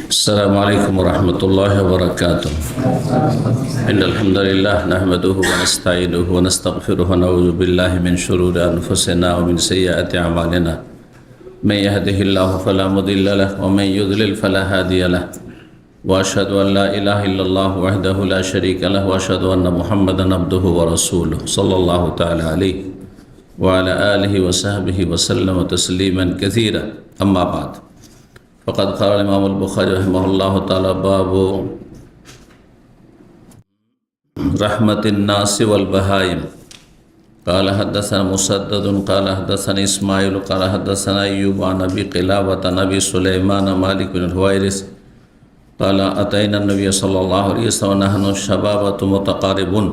السلام عليكم ورحمة الله وبركاته. إن الحمد لله نحمده ونستعينه ونستغفره ونعوذ بالله من شرور أنفسنا ومن سيئات أعمالنا. من يهده الله فلا مضل له ومن يضلل فلا هادي له. وأشهد أن لا إله إلا الله وحده لا شريك له وأشهد أن محمدا عبده ورسوله صلى الله تعالى عليه وعلى آله وصحبه وسلم تسليما كثيرا. أما بعد، فقد قال الإمام البخاري رحمه الله تعالى: باب رحمة الناس والبهائم. قال حدثنا مسدد قال حدثنا إسماعيل قال حدثنا أيوب عن أبي قلابة عن أبي سليمان مالك بن الحويرث قال: أتينا النبي صلى الله عليه وسلم ونحن شبابة متقاربون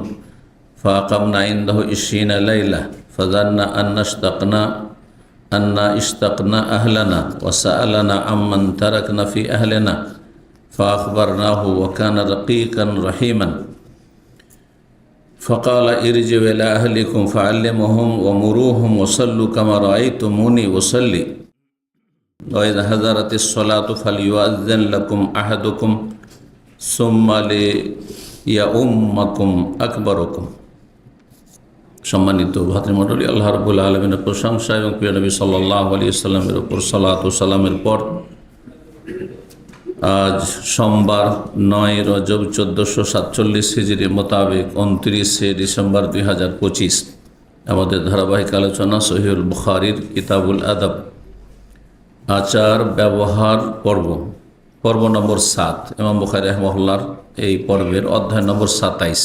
فأقمنا عنده 20 ليلة فظن أن اشتقنا أهلنا وسألنا عمن تركنا في أهلنا فأخبرناه وكان رقيقا رحيما فقال: ارجعوا إلى أهلكم فعلمهم ومروهم وصلوا كما رأيتموني وصلي وإذا حضرت الصلاة فليؤذن لكم أحدكم ثم ليؤمكم أكبركم। সম্মানিত ভাতৃমণ্ডলী, আল্লাহ রাব্বুল আলামিনের প্রশংসা এবং প্রিয় নবী সাল্লাল্লাহু আলাইহি ওয়াসাল্লামের উপর সালাত ও সালামের পর আজ সোমবার 9 রজব 1447 হিজরি মোতাবেক 29 ডিসেম্বর 2025 আমাদের ধারাবাহিক আলোচনা সহিহুল বুখারীর কিতাবুল আদব আচার ব্যবহার পর্ব নম্বর 7। ইমাম বুখারী রাহিমাহুল্লাহর এই পর্বের অধ্যায় নম্বর 27।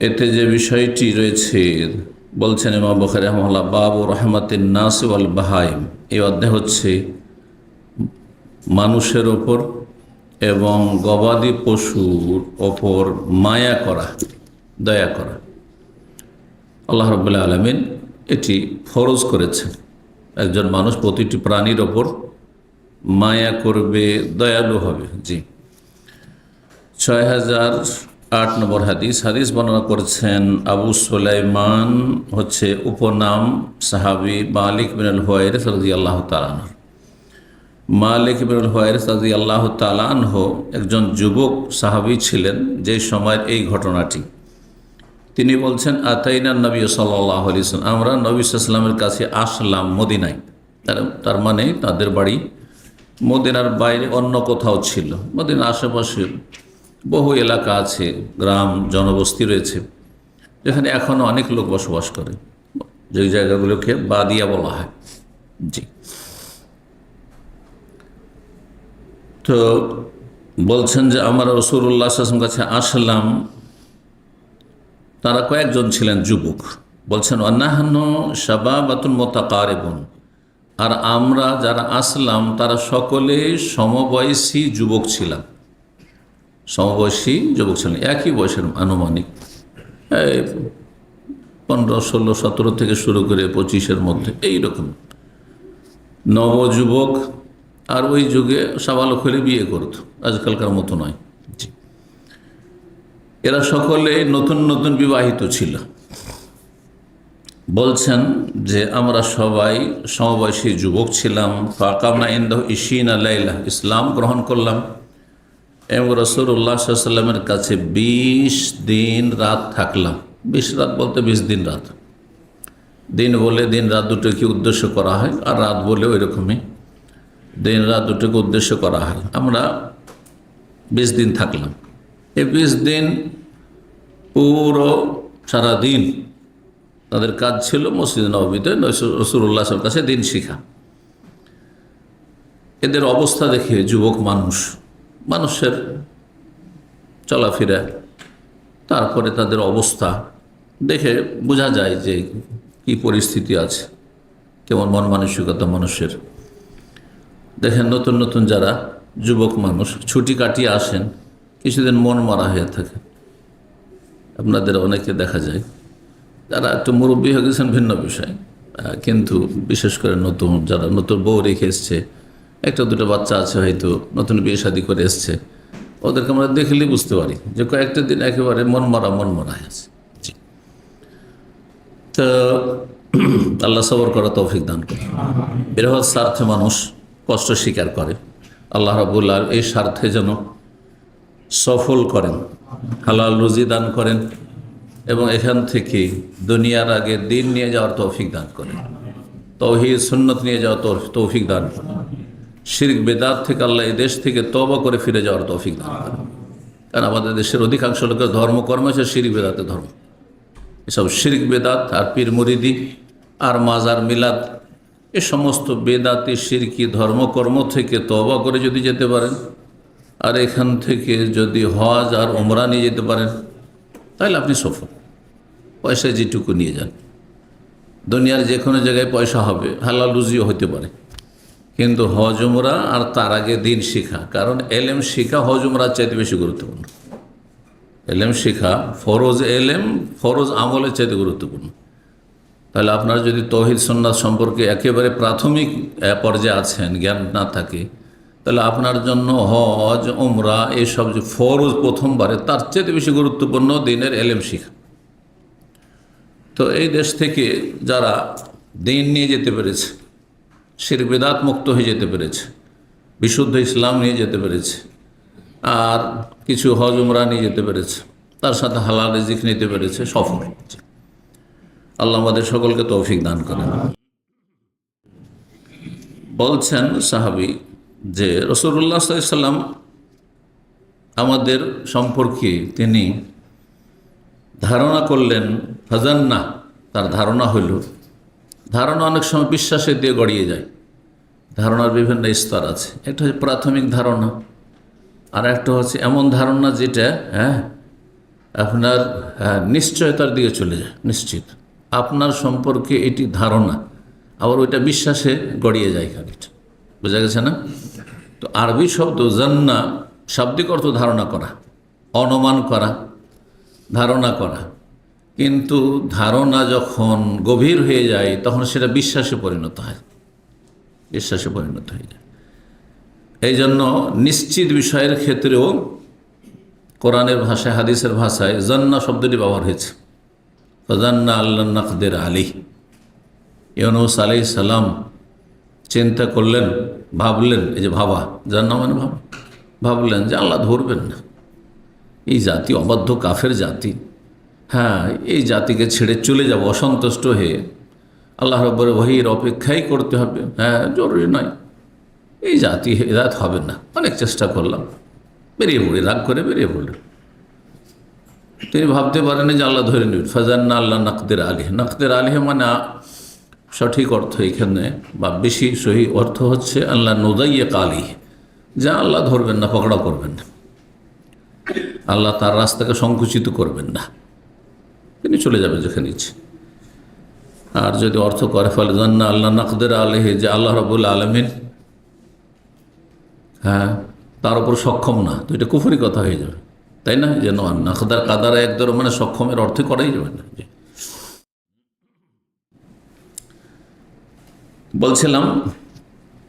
এতে যে বিষয়টি রয়েছে বলছেন ইমাম বুখারী রাহিমাহুল্লাহ, বাবু রাহমাতিন নাস ওয়াল বাহাইম। এই অধ্যায় হচ্ছে মানুষের ওপর এবং গবাদি পশুর ওপর মায়া করা, দয়া করা। আল্লাহ রাব্বুল আলামিন এটি ফরজ করেছেন। একজন মানুষ প্রতিটি প্রাণীর ওপর মায়া করবে, দয়ালু হবে। জি, 6008 নম্বর হাদিস বর্ণনা করেছেন আবু সুলাইমান, হচ্ছে উপনাম সাহাবী মালিক বিন আল-হুয়াইরিস রাদিয়াল্লাহু তাআলা আনহু। মালিক বিন আল-হুয়াইরিস রাদিয়াল্লাহু তাআলা আনহু একজন যুবক সাহাবী ছিলেন যে সময়ের এই ঘটনাটি। তিনি বলছেন, আতাইনা নবী সাল্লাল্লাহু আলাইহি ওয়াসাল্লাম, আমরা নবী সাল্লাল্লাহু আলাইহি ওয়াসাল্লামের কাছে আসলাম মদিনায়। তার মানে তাদের বাড়ি মদিনার বাইরে অন্য কোথাও ছিল। মদিনার আশেপাশে বহু এলাকা আছে, গ্রাম জনবস্তি রয়েছে, যেখানে এখনও অনেক লোক বসবাস করে, যে জায়গাগুলোকে বাদিয়া বলা হয়। জি, তো বলছেন যে আমরা রাসূলুল্লাহ সাল্লাল্লাহু আলাইহি ওয়াসাল্লামের কাছে আসলাম। তারা কয়েকজন ছিলেন যুবক। বলছেন, ওয়ানাহনু শাবাবাতুন মুতাকারিবুন, আর আমরা যারা আসলাম তারা সকলে সমবয়সী যুবক ছিলাম। সমবয়সী যুবক ছিলেন, একই বয়সের, আনুমানিক 15, 16, 17 থেকে শুরু করে 25-এর মধ্যে, এইরকম নবযুবক। আর ওই যুগে সাবালক হলে বিয়ে করত, আজকালকার মতো নয়। এরা সকলে নতুন নতুন বিবাহিত ছিল। বলছেন যে আমরা সবাই সমবয়সী যুবক ছিলাম। ফাকামনা ইনদাহু 20 লাইলা, ইসলাম গ্রহণ করলাম এবং রাসূলুল্লাহ সাল্লাল্লাহু আলাইহি ওয়াসাল্লামের কাছে 20 দিন রাত থাকলাম। 20 রাত বলতে 20 দিন রাত। দিন বলে দিন রাত দুটোকে উদ্দেশ্য করা হয়, আর রাত বলে ওই রকমই দিন রাত দুটোকে উদ্দেশ্য করা হয়। আমরা 20 দিন থাকলাম। এই 20 দিন পুরো সারাদিন তাদের কাজ ছিল মসজিদ নববীতে রাসূলুল্লাহ সাল্লাল্লাহু আলাইহি ওয়াসাল্লামের কাছে দিন শিখা। এদের অবস্থা দেখে যুবক মানুষের চলাফেরা, তারপরে তাদের অবস্থা দেখে বোঝা যায় যে কি পরিস্থিতি আছে, কেমন মন মানসিকতা মানুষের। দেখেন, নতুন নতুন যারা যুবক মানুষ ছুটি কাটিয়ে আসেন, কিছুদিন মন মারা হয়ে থাকে। আপনাদের অনেকে দেখা যায় যারা একটু মুরব্বী হয়ে গেছেন ভিন্ন বিষয়, কিন্তু বিশেষ করে যারা নতুন বউ রেখে এসছে, একটা দুটো বাচ্চা আছে, হয়তো নতুন বিয়ে শাদী করে এসছে, ওদেরকে আমরা দেখলেই বুঝতে পারি যে কয়েকটা দিন একেবারে মন মারা হয়ে আছে। তো আল্লাহ সবর করা তৌফিক দান করে। বৃহৎ স্বার্থে মানুষ কষ্ট স্বীকার করে, আল্লাহ রাব্বুল আলামিন এই স্বার্থে যেন সফল করেন, হালাল রুজি দান করেন এবং এখান থেকে দুনিয়ার আগে দিন নিয়ে যাওয়ার তৌফিক দান করেন, তাওহীদ সুন্নত নিয়ে যাওয়ার তৌফিক দান করেন, শিরক বেদাত থেকে আল্লাহ এই দেশ থেকে তওবা করে ফিরে যাওয়ার তৌফিক দান করেন। কারণ আমাদের দেশের অধিকাংশ লোকের ধর্মকর্ম হচ্ছে শিরক বেদাতের ধর্ম। এসব শিরক বেদাত আর পীর মুরিদি আর মাজার মিলাদ, এ সমস্ত বেদাতি শিরকি ধর্মকর্ম থেকে তওবা করে যদি যেতে পারেন আর এখান থেকে যদি হজ আর ওমরা নিয়ে যেতে পারেন তাহলে আপনি সফল। পয়সা যেটুকু নিয়ে যান, দুনিয়ার যে কোনো জায়গায় পয়সা হবে, হালাল রুজিও হতে পারে, কিন্তু হজ উমরা আর তার আগে দিন শিখা, কারণ এলেম শিখা হজ উমরার চাইতে বেশি গুরুত্বপূর্ণ। এলেম শিখা ফরজ এলেম, ফরজ আমলের চাইতে গুরুত্বপূর্ণ। তাহলে আপনারা যদি তাওহীদ সুন্নাত সম্পর্কে একেবারে প্রাথমিক পর্যায়ে আছেন, জ্ঞান না থাকে, তাহলে আপনার জন্য হজ উমরা এসব যে ফরজ প্রথমবারে, তার চাইতে বেশি গুরুত্বপূর্ণ দিনের এলেম শিখা। তো এই দেশ থেকে যারা দিন নিয়ে যেতে পেরেছে, শিরক বিদআত মুক্ত হয়ে যেতে পেরেছে, বিশুদ্ধ ইসলাম নিয়ে যেতে পেরেছে, আর কিছু হজ উমরা নিয়ে যেতে পেরেছে, তার সাথে হালাল রিজিক নিতে পেরেছে, সফল হচ্ছে। আল্লাহ আমাদের সকলকে তৌফিক দান করেন। বলছেন সাহাবী যে রাসূলুল্লাহ সাল্লাল্লাহু আলাইহি ওয়াসাল্লাম আমাদের সম্পর্কে তিনি ধারণা করলেন, ফাজান্না, তার ধারণা হইল। ধারণা অনেক সময় বিশ্বাসের দিয়ে গড়িয়ে যায়। ধারণার বিভিন্ন স্তর আছে। একটা হচ্ছে প্রাথমিক ধারণা, আর একটা হচ্ছে এমন ধারণা যেটা আপনার নিশ্চয়তার দিকে চলে যায়। নিশ্চিত আপনার সম্পর্কে এটি ধারণা, আবার ওইটা বিশ্বাসে গড়িয়ে যায় খানিকটা। বোঝা গেছে না? তো আরবি শব্দ জান্না শাব্দিক অর্থ ধারণা করা, অনুমান করা, ধারণা করা। কিন্তু ধারণা যখন গভীর হয়ে যায় তখন সেটা বিশ্বাসে পরিণত হয়, বিশ্বাসে পরিণত হয়ে যায়। এই জন্য নিশ্চিত বিষয়ের ক্ষেত্রেও কোরআনের ভাষায়, হাদিসের ভাষায় জান্না শব্দটি ব্যবহার হয়েছে। ফাজান্না আল্লাহ নাকদির আলাইহি, ইউনূস আলাইহিস সালাম চিন্তা করলেন, ভাবলেন, এই যে ভাবা, জান্না মানে ভাবলেন যে আল্লাহ ধরবেন না, এই জাতি অবাধ্য কাফের জাতি, এই জাতিকে ছেড়ে চলে যাব অসন্তুষ্ট হয়ে, আল্লাহ রাব্বুল ওহীর অপেক্ষাই করতে হবে, জরুরি নয়, এই জাতি হেদায়েত হবে না, অনেক চেষ্টা করলাম, বেরিয়ে পড়ি, রাগ করে বেরিয়ে পড়লেন। তিনি ভাবতে পারেন যে আল্লাহ ধরে নেবেন। ফাজান্না আল্লাহ নাকদির আলাইহি, নাকদির আলাইহি মানে সঠিক অর্থ এখানে বা বেশি সহি অর্থ হচ্ছে আল্লাহ নুদাইয়িক আলাইহি, যা আল্লাহ ধরবেন না, পকড়া করবেন না, আল্লাহ তার রাস্তাকে সংকুচিত করবেন না, তিনি চলে যাবেন যেখানে ইচ্ছে। আর যদি অর্থ করে ফেলে জান্না আল্লাহ নাকদির আলাইহি, যে আল্লাহ রাব্বুল আলামিন তার উপর সক্ষম না, তো এটা কুফরি কথা হয়ে যাবে, তাই না? যে নাকদার কাদারা একদর মানে সক্ষমের অর্থে করাই যাবে না। বলছিলাম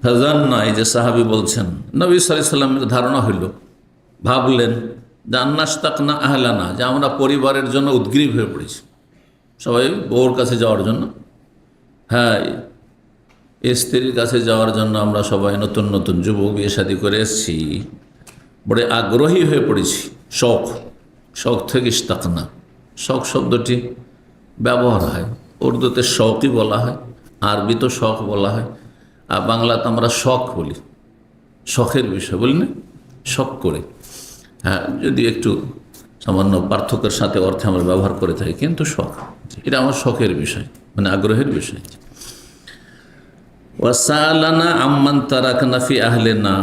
ফাজান্না, এই যে সাহাবী বলছেন, নবী সাল্লাল্লাহু আলাইহি ওয়াসাল্লামের ধারণা হইল, ভাবলেন যে আন্নাশতাকনা আহলানা, যে আমরা পরিবারের জন্য উদ্গ্রীব হয়ে পড়েছি, সবাই বউর কাছে যাওয়ার জন্য, স্ত্রীর কাছে যাওয়ার জন্য আমরা সবাই নতুন নতুন যুবক বিয়ে শাদী করে এসেছি, বড় আগ্রহী হয়ে পড়েছি। শখ, শখ থেকে ইশতাকনা, শখ শব্দটি ব্যবহার হয়, উর্দুতে শখই বলা হয়, আরবি তো শখ বলা হয়, আর বাংলাতে আমরা শখ বলি, শখের বিষয় বলি না, শখ করে, যদি একটু সামান্য পার্থক্যের সাথে অর্থে আমরা ব্যবহার করে থাকি, কিন্তু শখ, এটা আমার শখের বিষয়, মানে আগ্রহের বিষয়। ওয়াসালানা আম্মান তারাকনা ফি আহলিনা,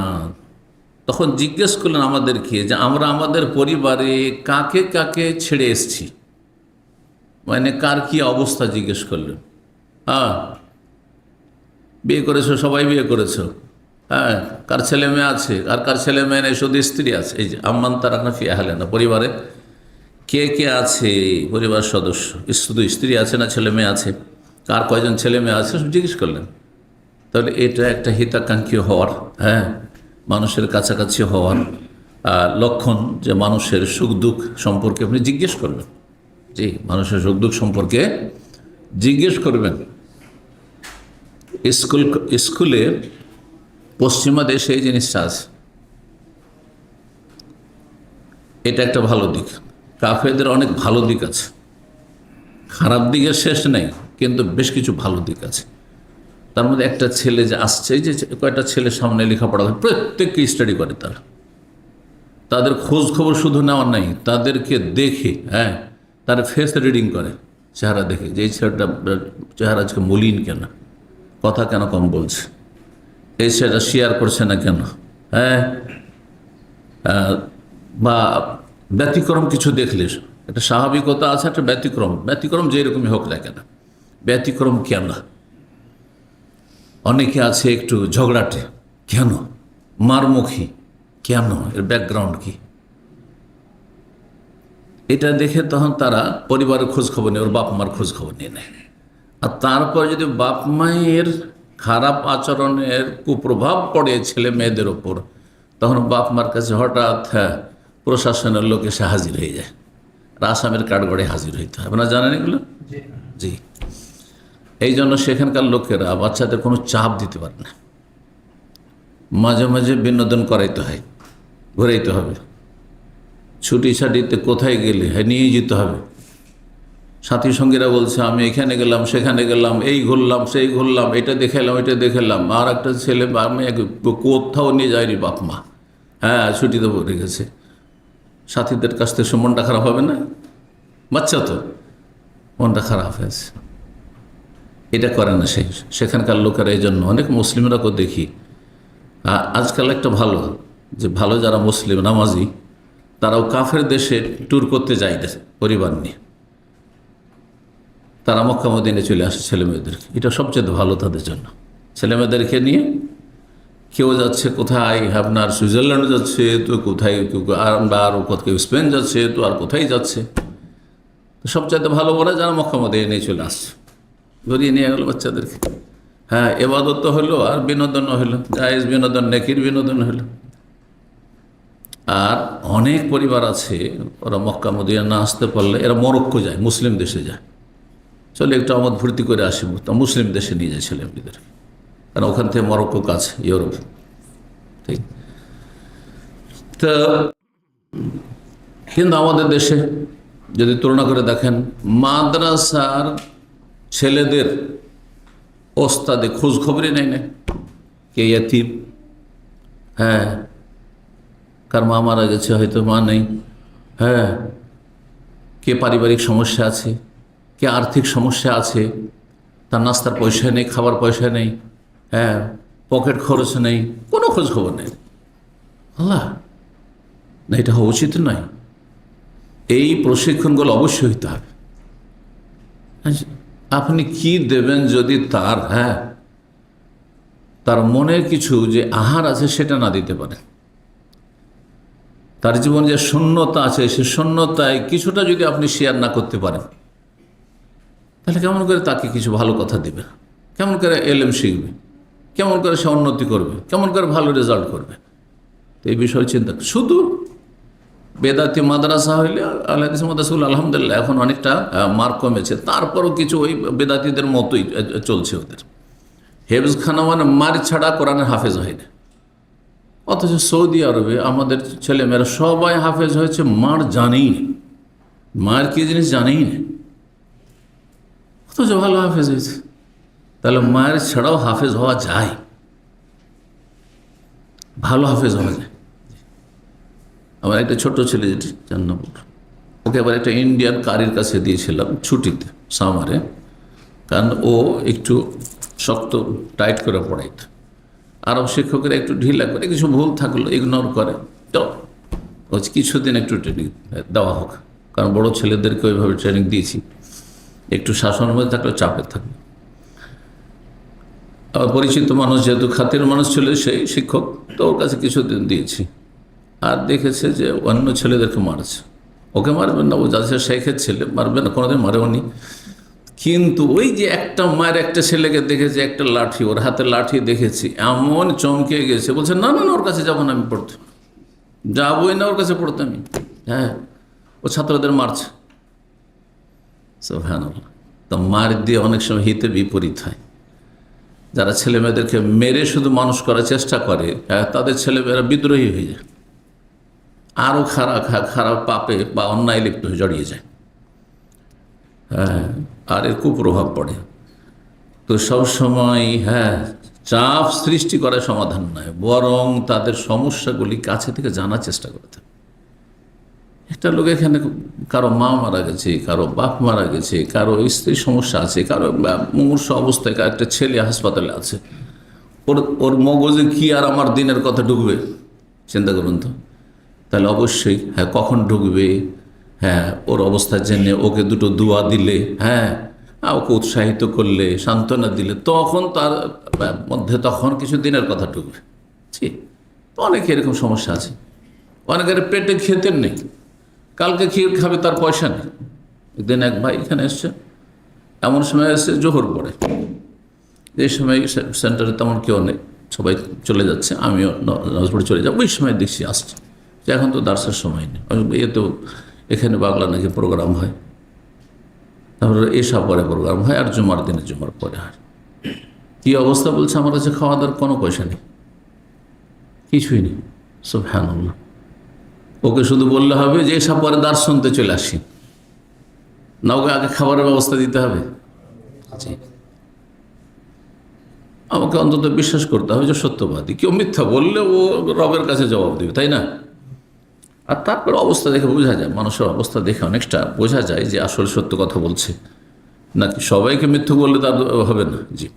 তখন জিজ্ঞেস করলেন আমাদেরকে যে আমরা আমাদের পরিবারে কাকে কাকে ছেড়ে এসেছি, মানে কার কি অবস্থা জিজ্ঞেস করলেন। বিয়ে করেছো, সবাই বিয়ে করেছো, কার ছেলে মেয়ে আছে, আর কার ছেলে মেয়ে নেই, শুধু স্ত্রী আছে। এই যে আম্মান তারাকনা ফি আহলিনা, পরিবারে কে কে আছে, পরিবার সদস্য, শুধু স্ত্রী আছে না ছেলে মেয়ে আছে, কার কয়জন ছেলে মেয়ে আছে, সব জিজ্ঞেস করলেন। তাহলে এটা একটা হিতাকাঙ্ক্ষী হওয়ার, মানুষের কাছাকাছি হওয়ার লক্ষণ, যে মানুষের সুখ দুঃখ সম্পর্কে আপনি জিজ্ঞেস করবেন। জি, মানুষের সুখ দুঃখ সম্পর্কে জিজ্ঞেস করবেন। স্কুলে পশ্চিমা দেশে এই জিনিসটা আছে। এটা একটা ভালো দিক। কাফেরদের অনেক ভালো দিক আছে, খারাপ দিকের শেষ নেই, কিন্তু বেশ কিছু ভালো দিক আছে। তার মধ্যে একটা ছেলে যে আসছে, এই যে কয়েকটা ছেলে সামনে লেখাপড়া করে, প্রত্যেককে স্টাডি করে তারা, তাদের খোঁজ খবর শুধু নেওয়ার নাই, তাদেরকে দেখে, হ্যাঁ, তার ফেস রিডিং করে, চেহারা দেখে যে এই ছেলেটা চেহারা আজকে মলিন কেন, কথা কেন কম বলছে, এই ছেলেটা শেয়ার করছে না কেন, হ্যাঁ, বা ব্যতিক্রম কিছু দেখলে, একটা স্বাভাবিকতা আছে, একটা ব্যতিক্রম যেরকমই হোক না কেন, ব্যতিক্রম কেন। অনেকে আছে একটু ঝগড়াটে, কেন, মারমুখী কেন, এর ব্যাকগ্রাউন্ড কি, এটা দেখে তখন তারা পরিবারের খোঁজ খবর নেয়, ওর বাপ মার খোঁজ খবর নিয়ে নেয়। আর তারপর যদি বাপ মায়ের খারাপ আচরণের কুপ্রভাব পড়ে ছেলে মেয়েদের ওপর, তখন বাপ মার কাছে হঠাৎ, হ্যাঁ, প্রশাসনের লোক এসে হাজির হয়ে যায়, আসামের কাঠগড়ে হাজির হইতে হয়। আপনারা জানেন এগুলো? জি। এই জন্য সেখানকার লোকেরা বাচ্চাদের কোনো চাপ দিতে পারে না, মাঝে মাঝে বিনোদন করাইতে হয়, ঘুরাইতে হবে, ছুটি ছাটিতে কোথায় গেলে, হ্যাঁ, নিয়ে যেতে হবে। সাথী সঙ্গীরা বলছে আমি এখানে গেলাম, সেখানে গেলাম, এই ঘুরলাম, সেই ঘুরলাম, এটা দেখালাম, এটা দেখালাম। আর একটা ছেলে আমি কোথাও নিয়ে যায়নি বাপ মা, হ্যাঁ, ছুটিতে পড়ে গেছে। সাথীদের কাছ থেকে মনটা খারাপ হবে না? বাচ্চা তো, মনটা খারাপ হয়েছে। এটা করে না সেখানকার লোকেরা। এই জন্য অনেক মুসলিমরাকেও দেখি আজকাল একটা ভালো, যে ভালো যারা মুসলিম নামাজি, তারাও কাফের দেশে ট্যুর করতে যায় পরিবার নিয়ে, তারা মক্কা মদিনায় চলে আসে ছেলেমেয়েদেরকে। এটা সবচেয়ে ভালো তাদের জন্য। ছেলেমেয়েদেরকে নিয়ে কেউ যাচ্ছে কোথায়, আপনার সুইজারল্যান্ড যাচ্ছে, তো কোথায় আর কোথায় স্পেন যাচ্ছে, তো আর কোথায় যাচ্ছে। তো সবচাইতে ভালো বলে যারা মক্কা মদিনায় নিয়ে চলে আসছে, ধরিয়ে নিয়ে গেল বাচ্চাদেরকে। হ্যাঁ, এবাদত তো হলো আর বিনোদনও হলো, জায়েজ বিনোদন, নেকির বিনোদন হলো। আর অনেক পরিবার আছে, ওরা মক্কা মদিনা না আসতে পারলে এরা মরক্কো যায়, মুসলিম দেশে যায়, চলে একটু আমোদ ভর্তি করে আসি, তা মুসলিম দেশে নিয়ে যায় ছেলেমেয়েদের, কারণ ওখান থেকে মরক্কো কাছে, ইউরোপ। ঠিক। তো কিন্তু আমাদের দেশে যদি তুলনা করে দেখেন, মাদ্রাসার ছেলেদের ওস্তাদে খোঁজ খবরই নেই না, কে ইয়াতিম, হ্যাঁ, কার মা মারা গেছে, হয়তো মা নেই, হ্যাঁ, কে পারিবারিক সমস্যা আছে, কে আর্থিক সমস্যা আছে, তার নাস্তার পয়সা নেই, খাবার পয়সা নেই, হ্যাঁ, পকেট খরচ নেই, কোনো খোঁজ খবর নেই। আল্লাহ, না, এটা হওয়া উচিত নয়। এই প্রশিক্ষণগুলো অবশ্যই হইতে হবে। আপনি কি দেবেন যদি তার, হ্যাঁ, তার মনের কিছু যে আহার আছে সেটা না দিতে পারে, তার জীবনে যে শূন্যতা আছে সে শূন্যতায় কিছুটা যদি আপনি শেয়ার না করতে পারেন, তাহলে কেমন করে তাকে কিছু ভালো কথা দেবে, কেমন করে এলেম শিখবে, কেমন করে সে উন্নতি করবে, কেমন করে ভালো রেজাল্ট করবে। তো এই বিষয়ে চিন্তা, শুধু বেদাতি মাদ্রাসা হইলে আল্লাহ মাদ্রাসাগুলো আলহামদুলিল্লাহ এখন অনেকটা মার্ক কমেছে, তারপরও কিছু ওই বেদাতিদের মতোই চলছে ওদের। হেফজখানা মানে মার ছাড়া কোরআনের হাফেজ হয় না। অথচ সৌদি আরবে আমাদের ছেলেমেয়েরা সবাই হাফেজ হয়েছে, মার জানেই না, মার কি জিনিস জানেই না, অথচ ভালো হাফেজ হয়েছে। তাহলে মায়ের ছাড়াও হাফেজ হওয়া যায়, ভালো হাফেজ হওয়া যায়। আমার একটা ছোট্ট ছেলে যেটি জান্নাপুর, ওকে আবার একটা ইন্ডিয়ান কারির কাছে দিয়েছিলাম ছুটিতে, সামারে, কারণ ও একটু শক্ত টাইট করে পড়াইত। আরব শিক্ষকেরা একটু ঢিলা করে, কিছু ভুল থাকলো ইগনোর করে, তো কিছুদিন একটু ট্রেনিং দেওয়া হোক, কারণ বড় ছেলেদেরকে ওইভাবে ট্রেনিং দিয়েছি, একটু শাসনের মধ্যে থাকলে চাপে থাকবে। আবার পরিচিত মানুষ, যেহেতু খাতির মানুষ ছিল সেই শিক্ষক, তো ওর কাছে কিছুদিন দিয়েছি। আর দেখেছে যে অন্য ছেলেদেরকে মারছে, ওকে মারবেন না, ও যাচ্ছে শেখের ছেলে, মারবে না, কোনোদিন মারেওনি। কিন্তু ওই যে একটা মায়ের একটা ছেলেকে দেখেছে, একটা লাঠি, ওর হাতে লাঠি দেখেছি, এমন চমকে গেছে, বলছে না না না, ওর কাছে যাবো না, আমি পড়তে যাবোই না, ওর কাছে পড়তে আমি। হ্যাঁ, ও ছাত্রদের মারছে। সুবহানাল্লাহ। তো মার দিয়ে অনেক সময় হিতে বিপরীত হয়। যারা ছেলে মেয়েদেরকে মেরে শুধু মানুষ করার চেষ্টা করে, তাদের ছেলেমেয়েরা বিদ্রোহী হয়ে যায়, আরও খারাপ পাপে বা অন্যায় লিপ্ত হয়ে জড়িয়ে যায়। হ্যাঁ, আর এর কুপ্রভাব পড়ে। তো সবসময় চাপ সৃষ্টি করে সমাধান নয়, বরং তাদের সমস্যাগুলি কাছে থেকে জানার চেষ্টা করতে। একটা লোক এখানে কারো মা মারা গেছে, কারো বাপ মারা গেছে, কারো স্ত্রীর সমস্যা আছে, কারো মুমূর্ষু অবস্থায় একটা ছেলে হাসপাতালে আছে, ওর মগজে কি আর আমার দিনের কথা ঢুকবে? চিন্তা করুন তো। তাহলে অবশ্যই কখন ঢুকবে, ওর অবস্থা জেনে ওকে দুটো দোয়া দিলে, ওকে উৎসাহিত করলে, সান্ত্বনা দিলে, তখন তার মধ্যে তখন কিছু দিনের কথা ঢুকবে। ঠিক, অনেকে এরকম সমস্যা আছে। অনেকের পেটে খেতে নেই, কালকে ক্ষীর খাবে তার পয়সা নেই। একদিন এক ভাই এখানে এসছে, এমন সময় এসছে জোহর পড়ে, এই সময় সেন্টারে তেমন কেউ নেই, সবাই চলে যাচ্ছে, আমিও নামাজ পড়ে চলে যাবো। ওই সময় দেখছি আসছে যে এখন তো দার্সের সময় নেই, তো এখানে বাংলা নাকি প্রোগ্রাম হয়, তারপরে এসা পরে প্রোগ্রাম হয়, আর জুমার দিনে জুমার পরে হয়। কী অবস্থা বলছে, আমার কাছে খাওয়া দাওয়ার কোনো পয়সা নেই, কিছুই নেই। সুবহানাল্লাহ। ওকে শুধু বললে হবে যে এসা পরে দার্স শুনতে চলে আসি, না ওকে আগে খাবারের ব্যবস্থা দিতে হবে? আমাকে অন্তত বিশ্বাস করতে হবে যে সত্যবাদী। কেউ মিথ্যা বললে ও রবের কাছে জবাব দেবে, তাই না? আর তারপর অবস্থা দেখে বোঝা যায়, মানুষের অবস্থা দেখে অনেকটা বোঝা যায় যে আসলে সত্য কথা বলছে নাকি সবাইকে মিথ্যা বললে তার হবে না। জি,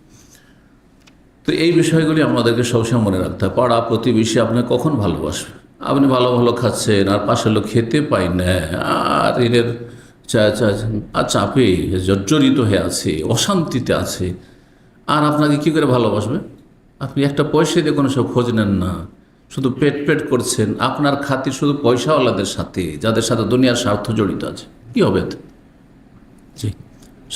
তো এই বিষয়গুলি আমাদেরকে সবসময় মনে রাখতে হবে। পাড়া প্রতিবেশী আপনাকে কখন ভালোবাসবে? আপনি ভালো ভালো খাচ্ছেন আর পাশের লোক খেতে পাই না, আর এদের চাপে জর্জরিত হয়ে আছে, অশান্তিতে আছে, আর আপনাকে কী করে ভালোবাসবে? আপনি একটা পয়সা দিয়ে কোনো সব খোঁজ নেন না, শুধু পেট করছেন আপনার খাতির শুধু পয়সাওয়ালাদের সাথে, যাদের সাথে দুনিয়ার স্বার্থ জড়িত আছে। কী হবে? জি,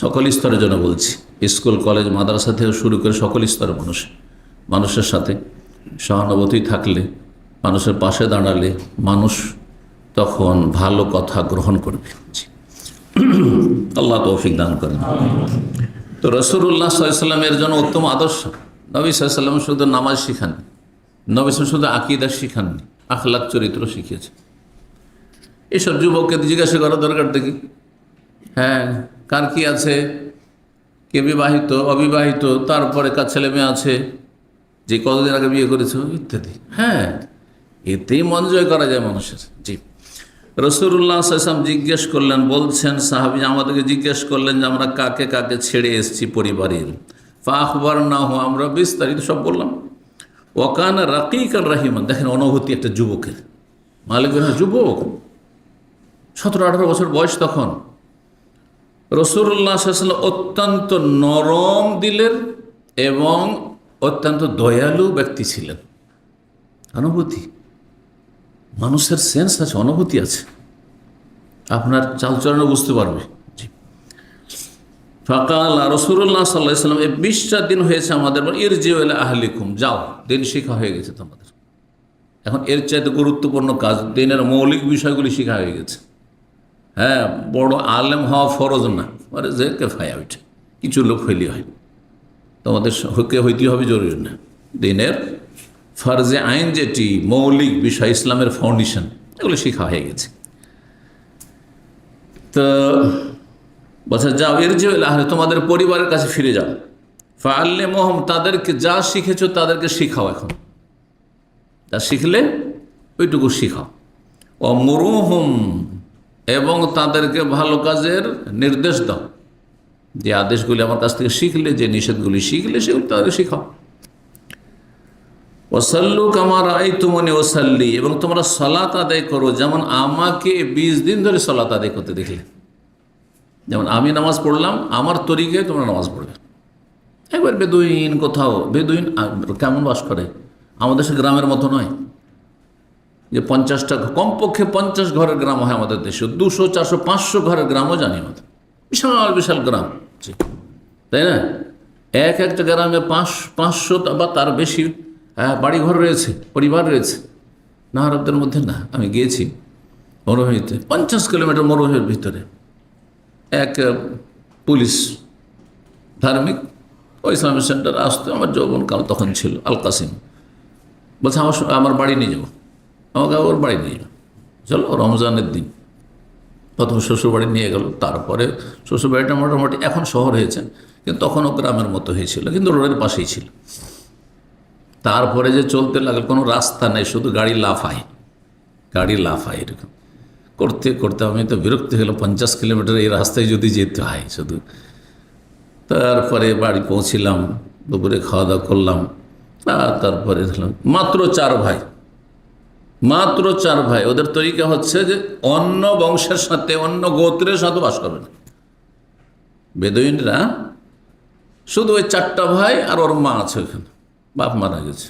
সকল স্তরের জন্য বলছি, স্কুল কলেজ মাদ্রাসা থেকে শুরু করে সকল স্তরের মানুষের সাথে সহানুভূতি থাকলে, মানুষের পাশে দাঁড়ালে মানুষ তখন ভালো কথা গ্রহণ করবে। আল্লাহ তৌফিক দান করেন। তো রাসূলুল্লাহ সাল্লাল্লাহু আলাইহি ওয়াসাল্লামের জন্য উত্তম আদর্শ, নবী সাল্লাল্লাহু আলাইহি ওয়াসাল্লাম শুধু নামাজ শিখাননি, নবী শুধু আকীদা শিখাননি, আখলাক চরিত্র শিখিয়েছে। এসব যুবককে জিজ্ঞাসা করা দরকার দেখি, কার কি আছে, কে বিবাহিত অবিবাহিত, তারপরে কার ছেলে মেয়ে আছে, যে কতদিন আগে বিয়ে করেছ ইত্যাদি। এতেই মন জয় করা যায় মানুষের। জি, রাসূলুল্লাহ সাল্লাল্লাহু আলাইহি ওয়াসাল্লাম জিজ্ঞেস করলেন, বলছেন সাহাবী আমাদেরকে জিজ্ঞেস করলেন যে আমরা কাকে কাকে ছেড়ে এসেছি পরিবারের। ফাআখবারনাহু, আমরা বিস্তারিত সব বললাম। ওয়া কানা রাকীকার রাহিমান, দেখেন অনুভূতি একটা যুবকের, মালিক যুবক, 17-18 বছর বয়স তখন। রাসূলুল্লাহ সাল্লাল্লাহু আলাইহি ওয়াসাল্লাম অত্যন্ত নরম দিলের এবং অত্যন্ত দয়ালু ব্যক্তি ছিলেন। অনুভূতি, মানুষের সেন্স আছে, অনুভূতি আছে, আপনার চালচলনও বুঝতে পারবে। জি, ফাকাল রাসূলুল্লাহ সাল্লাল্লাহু আলাইহি ওয়াসাল্লাম, 20টা দিন হয়েছে আমাদের, ইরজিউ ইলা আহলিকুম, যাও, দিন শিক্ষা হয়ে গেছে তোমাদের। এখন এর চাইতে গুরুত্বপূর্ণ কাজ, দিনের মৌলিক বিষয়গুলি শিখা হয়ে গেছে। বড় আলেম হওয়া ফরজ না, যে কেফায়া ওইটা, কিছু লোক হইলে হয়, তোমাদের হইতে হবে জরুরি না। দিনের ফরজে আইন যেটি মৌলিক বিষয়, ইসলামের ফাউন্ডেশন, এগুলো শিখা হয়ে গেছে। তো বলছে যাও, ইরজিউ ইলা আহলি, তোমাদের পরিবারের কাছে ফিরে যাও। ফাআল্লিমুহুম, তাদেরকে যা শিখেছো তাদেরকে শিখাও, এখন যা শিখলে ওইটুকু শিখাও। ওয়ামুরুহুম, এবং তাদেরকে ভালো কাজের নির্দেশ দাও, যে আদেশগুলি আমার কাছ থেকে শিখলে, যে নিষেধগুলি শিখলে সেগুলি তাদেরকে শিখাও। ওয়াসাল্লু কামা রাআইতুমুনি ওয়াসাল্লি, এবং তোমরা সালাত আদায় করো যেমন আমাকে 20 দিন ধরে সালাত আদায় করতে দেখলে। যেমন আমি নামাজ পড়লাম, আমার তরিকায় তোমরা নামাজ পড়বে। একবার বেদুইন, কোথাও বেদুইন কেমন বাস করে, আমাদের সে গ্রামের মতো নয় যে 50টা, কমপক্ষে 50 ঘরের গ্রাম হয় আমাদের দেশে, 200, 400, 500 ঘরের গ্রামও জানি আমাদের, বিশাল বিশাল গ্রাম, তাই না? একটা গ্রামে 500 বা তার বেশি বাড়িঘর রয়েছে, পরিবার রয়েছে। না আরবদের মধ্যে না, আমি গিয়েছি মরুভূমিতে, 50 কিলোমিটার মরুভূমির ভিতরে এক পুলিশ ধার্মিক ওই ইসলামিক সেন্টার আসতে আমার যৌবনকাল তখন ছিল। আল কাসিম বলছে আমার বাড়ি নিয়ে যাবো, আমাকে ওর বাড়ি নিয়ে যাবো। চলো রমজানের দিন প্রথম শ্বশুরবাড়ি নিয়ে গেল। তারপরে শ্বশুরবাড়িটা মোটামুটি এখন শহর হয়েছে, কিন্তু তখনও গ্রামের মতো হয়েছিল, কিন্তু রোডের পাশেই ছিল। তারপরে যে চলতে লাগলো, কোনো রাস্তা নেই, শুধু গাড়ি লাফায় এরকম করতে করতে আমি তো বিরক্ত হলাম। 50 কিলোমিটার এই রাস্তায় যদি যেতে হয় শুধু। তারপরে বাড়ি পৌঁছিলাম, দুপুরে খাওয়া দাওয়া করলাম। তারপরে মাত্র 4 ভাই। ওদের তরিকা হচ্ছে যে অন্য বংশের সাথে, অন্য গোত্রের সাথে বাস করবে না। বেদুইনরা শুধু ওই 4টা ভাই আর ওর মা আছে ওইখানে, বাপ মারা গেছে,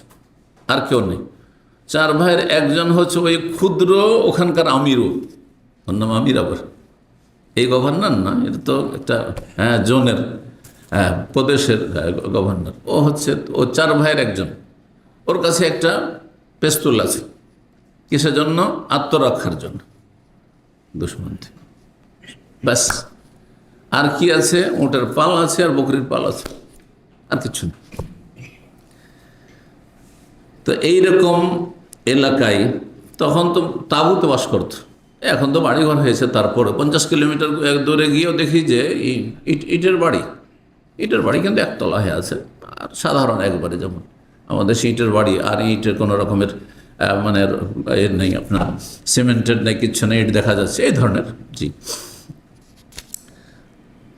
আর কেউ নেই। 4 ভাইয়ের একজন হচ্ছে ওই ক্ষুদ্র ওখানকার আমিরও, ওর নাম আমির। আবার এই গভর্নর না, এটা তো একটা জোনের প্রদেশের গভর্নর। ও হচ্ছে ও 4 ভাইয়ের একজন। ওর কাছে একটা পেস্তুল আছে, কিসের জন্য? আত্মরক্ষার জন্য, দুশ্মন থেকে। ব্যাস, আর কি আছে? উটের পাল আছে আর বকরির পাল আছে, আর কিছু না। তো এইরকম এলাকায় তখন তো তাঁবুতে বাস করত। এখন তো বাড়িঘর হয়েছে। তারপরে 50 কিলোমিটার দূরে গিয়েও দেখি যে ইটের বাড়ি কিন্তু একতলা হয়ে আছে, আর সাধারণ একবারে, যেমন আমাদের ইটের বাড়ি। আর ইটের কোনো রকমের মানে এর নেই, আপনার সিমেন্টের নেই, কিচ্ছু নেই, ইট দেখা যাচ্ছে, এই ধরনের। জি।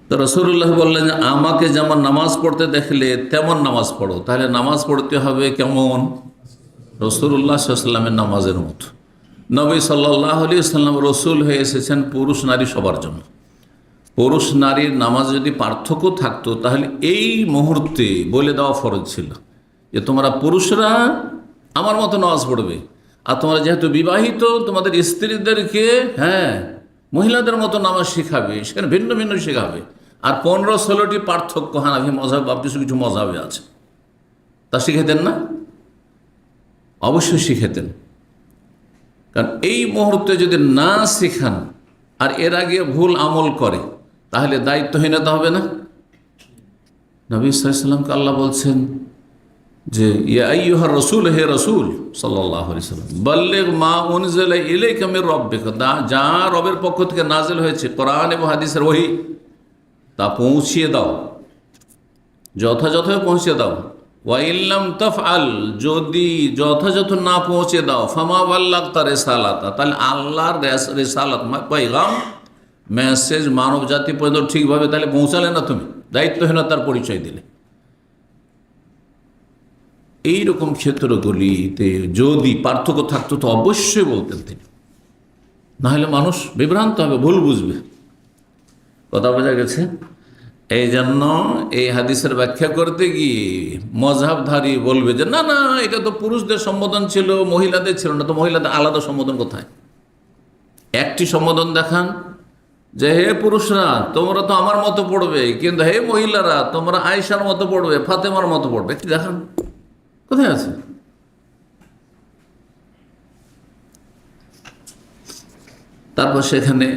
তো রাসূলুল্লাহ বললেন যে আমাকে যেমন নামাজ পড়তে দেখলে তেমন নামাজ পড়ো। তাহলে নামাজ পড়তে হবে কেমন? রাসূলুল্লাহ সাল্লাল্লাহু আলাইহি ওয়াসাল্লামের নামাজের মতো। নবী সাল্লাল্লাহু আলাইহি ওয়াসাল্লাম রসুল হয়ে এসেছেন পুরুষ নারী সবার জন্য। পুরুষ নারীর নামাজ যদি পার্থক্য থাকতো, তাহলে এই মুহূর্তে বলে দেওয়া ফরজ ছিল যে তোমরা পুরুষরা আমার মতো নামাজ পড়বে, আর তোমরা যেহেতু বিবাহিত তোমাদের স্ত্রীদেরকে মহিলাদের মতো নামাজ শেখাবে, সেখানে ভিন্ন ভিন্ন শেখাবে। আর 15-16টি পার্থক্য হানাফি মযহাব বা কিছু মযহাবে আছে, তা শিখাতেন না? অবশ্যই শিখাতেন। কারণ এই মুহূর্তে যদি না শেখান আর এর আগে ভুল আমল করে, তাহলে দায়িত্বহীনতা হবে না? নবী সাল্লাল্লাহু আলাইহি ওয়াসাল্লামকে আল্লাহ বলছেন যে ইয়া আইয়ুহার রাসূল, হে রাসূল সাল্লাল্লাহু আলাইহি ওয়াসাল্লাম, বাল্লিগ মা উনজিলা ইলাইকা মির রাব্বিকা, যা রবের পক্ষ থেকে নাযিল হয়েছে কোরআন এবং হাদিসের ওহী, তা পৌঁছিয়ে দাও, যথাযথ পৌঁছে দাও। ওয়া ইল্লাম তাফআল, যদি যথাযথ না পৌঁছে দাও, ফামা বাল্লাগতা রিসালাতা, তাহলে আল্লাহর রিসালাত পয়গাম মেসেজ মানব জাতি পর্যন্ত ঠিকভাবে তাহলে পৌঁছালে না, তুমি দায়িত্বহীনতার পরিচয় দিলে। এইরকম ক্ষেত্রগুলিতে যদি পার্থক্য থাকতো তো অবশ্যই বলতেন তিনি, নাহলে মানুষ বিভ্রান্ত হবে, ভুল বুঝবে। কথা বোঝা গেছে? এই জন্য এই হাদিসের ব্যাখ্যা করতে গিয়ে মযহাবধারী বলবে যে না না, এটা তো পুরুষদের সম্বোধন ছিল, মহিলাদের ছিল না। তো মহিলাদের আলাদা সম্বোধন কোথায়? একটি সম্বোধন দেখান যে হে পুরুষরা তোমরা তো আমার মতো পড়বে, কিন্তু হে মহিলারা তোমরা আয়েশার মতো পড়বে, ফাতেমার মতো পড়বে। একটি দেখান, কোথায় আছে? তারপর সেখানে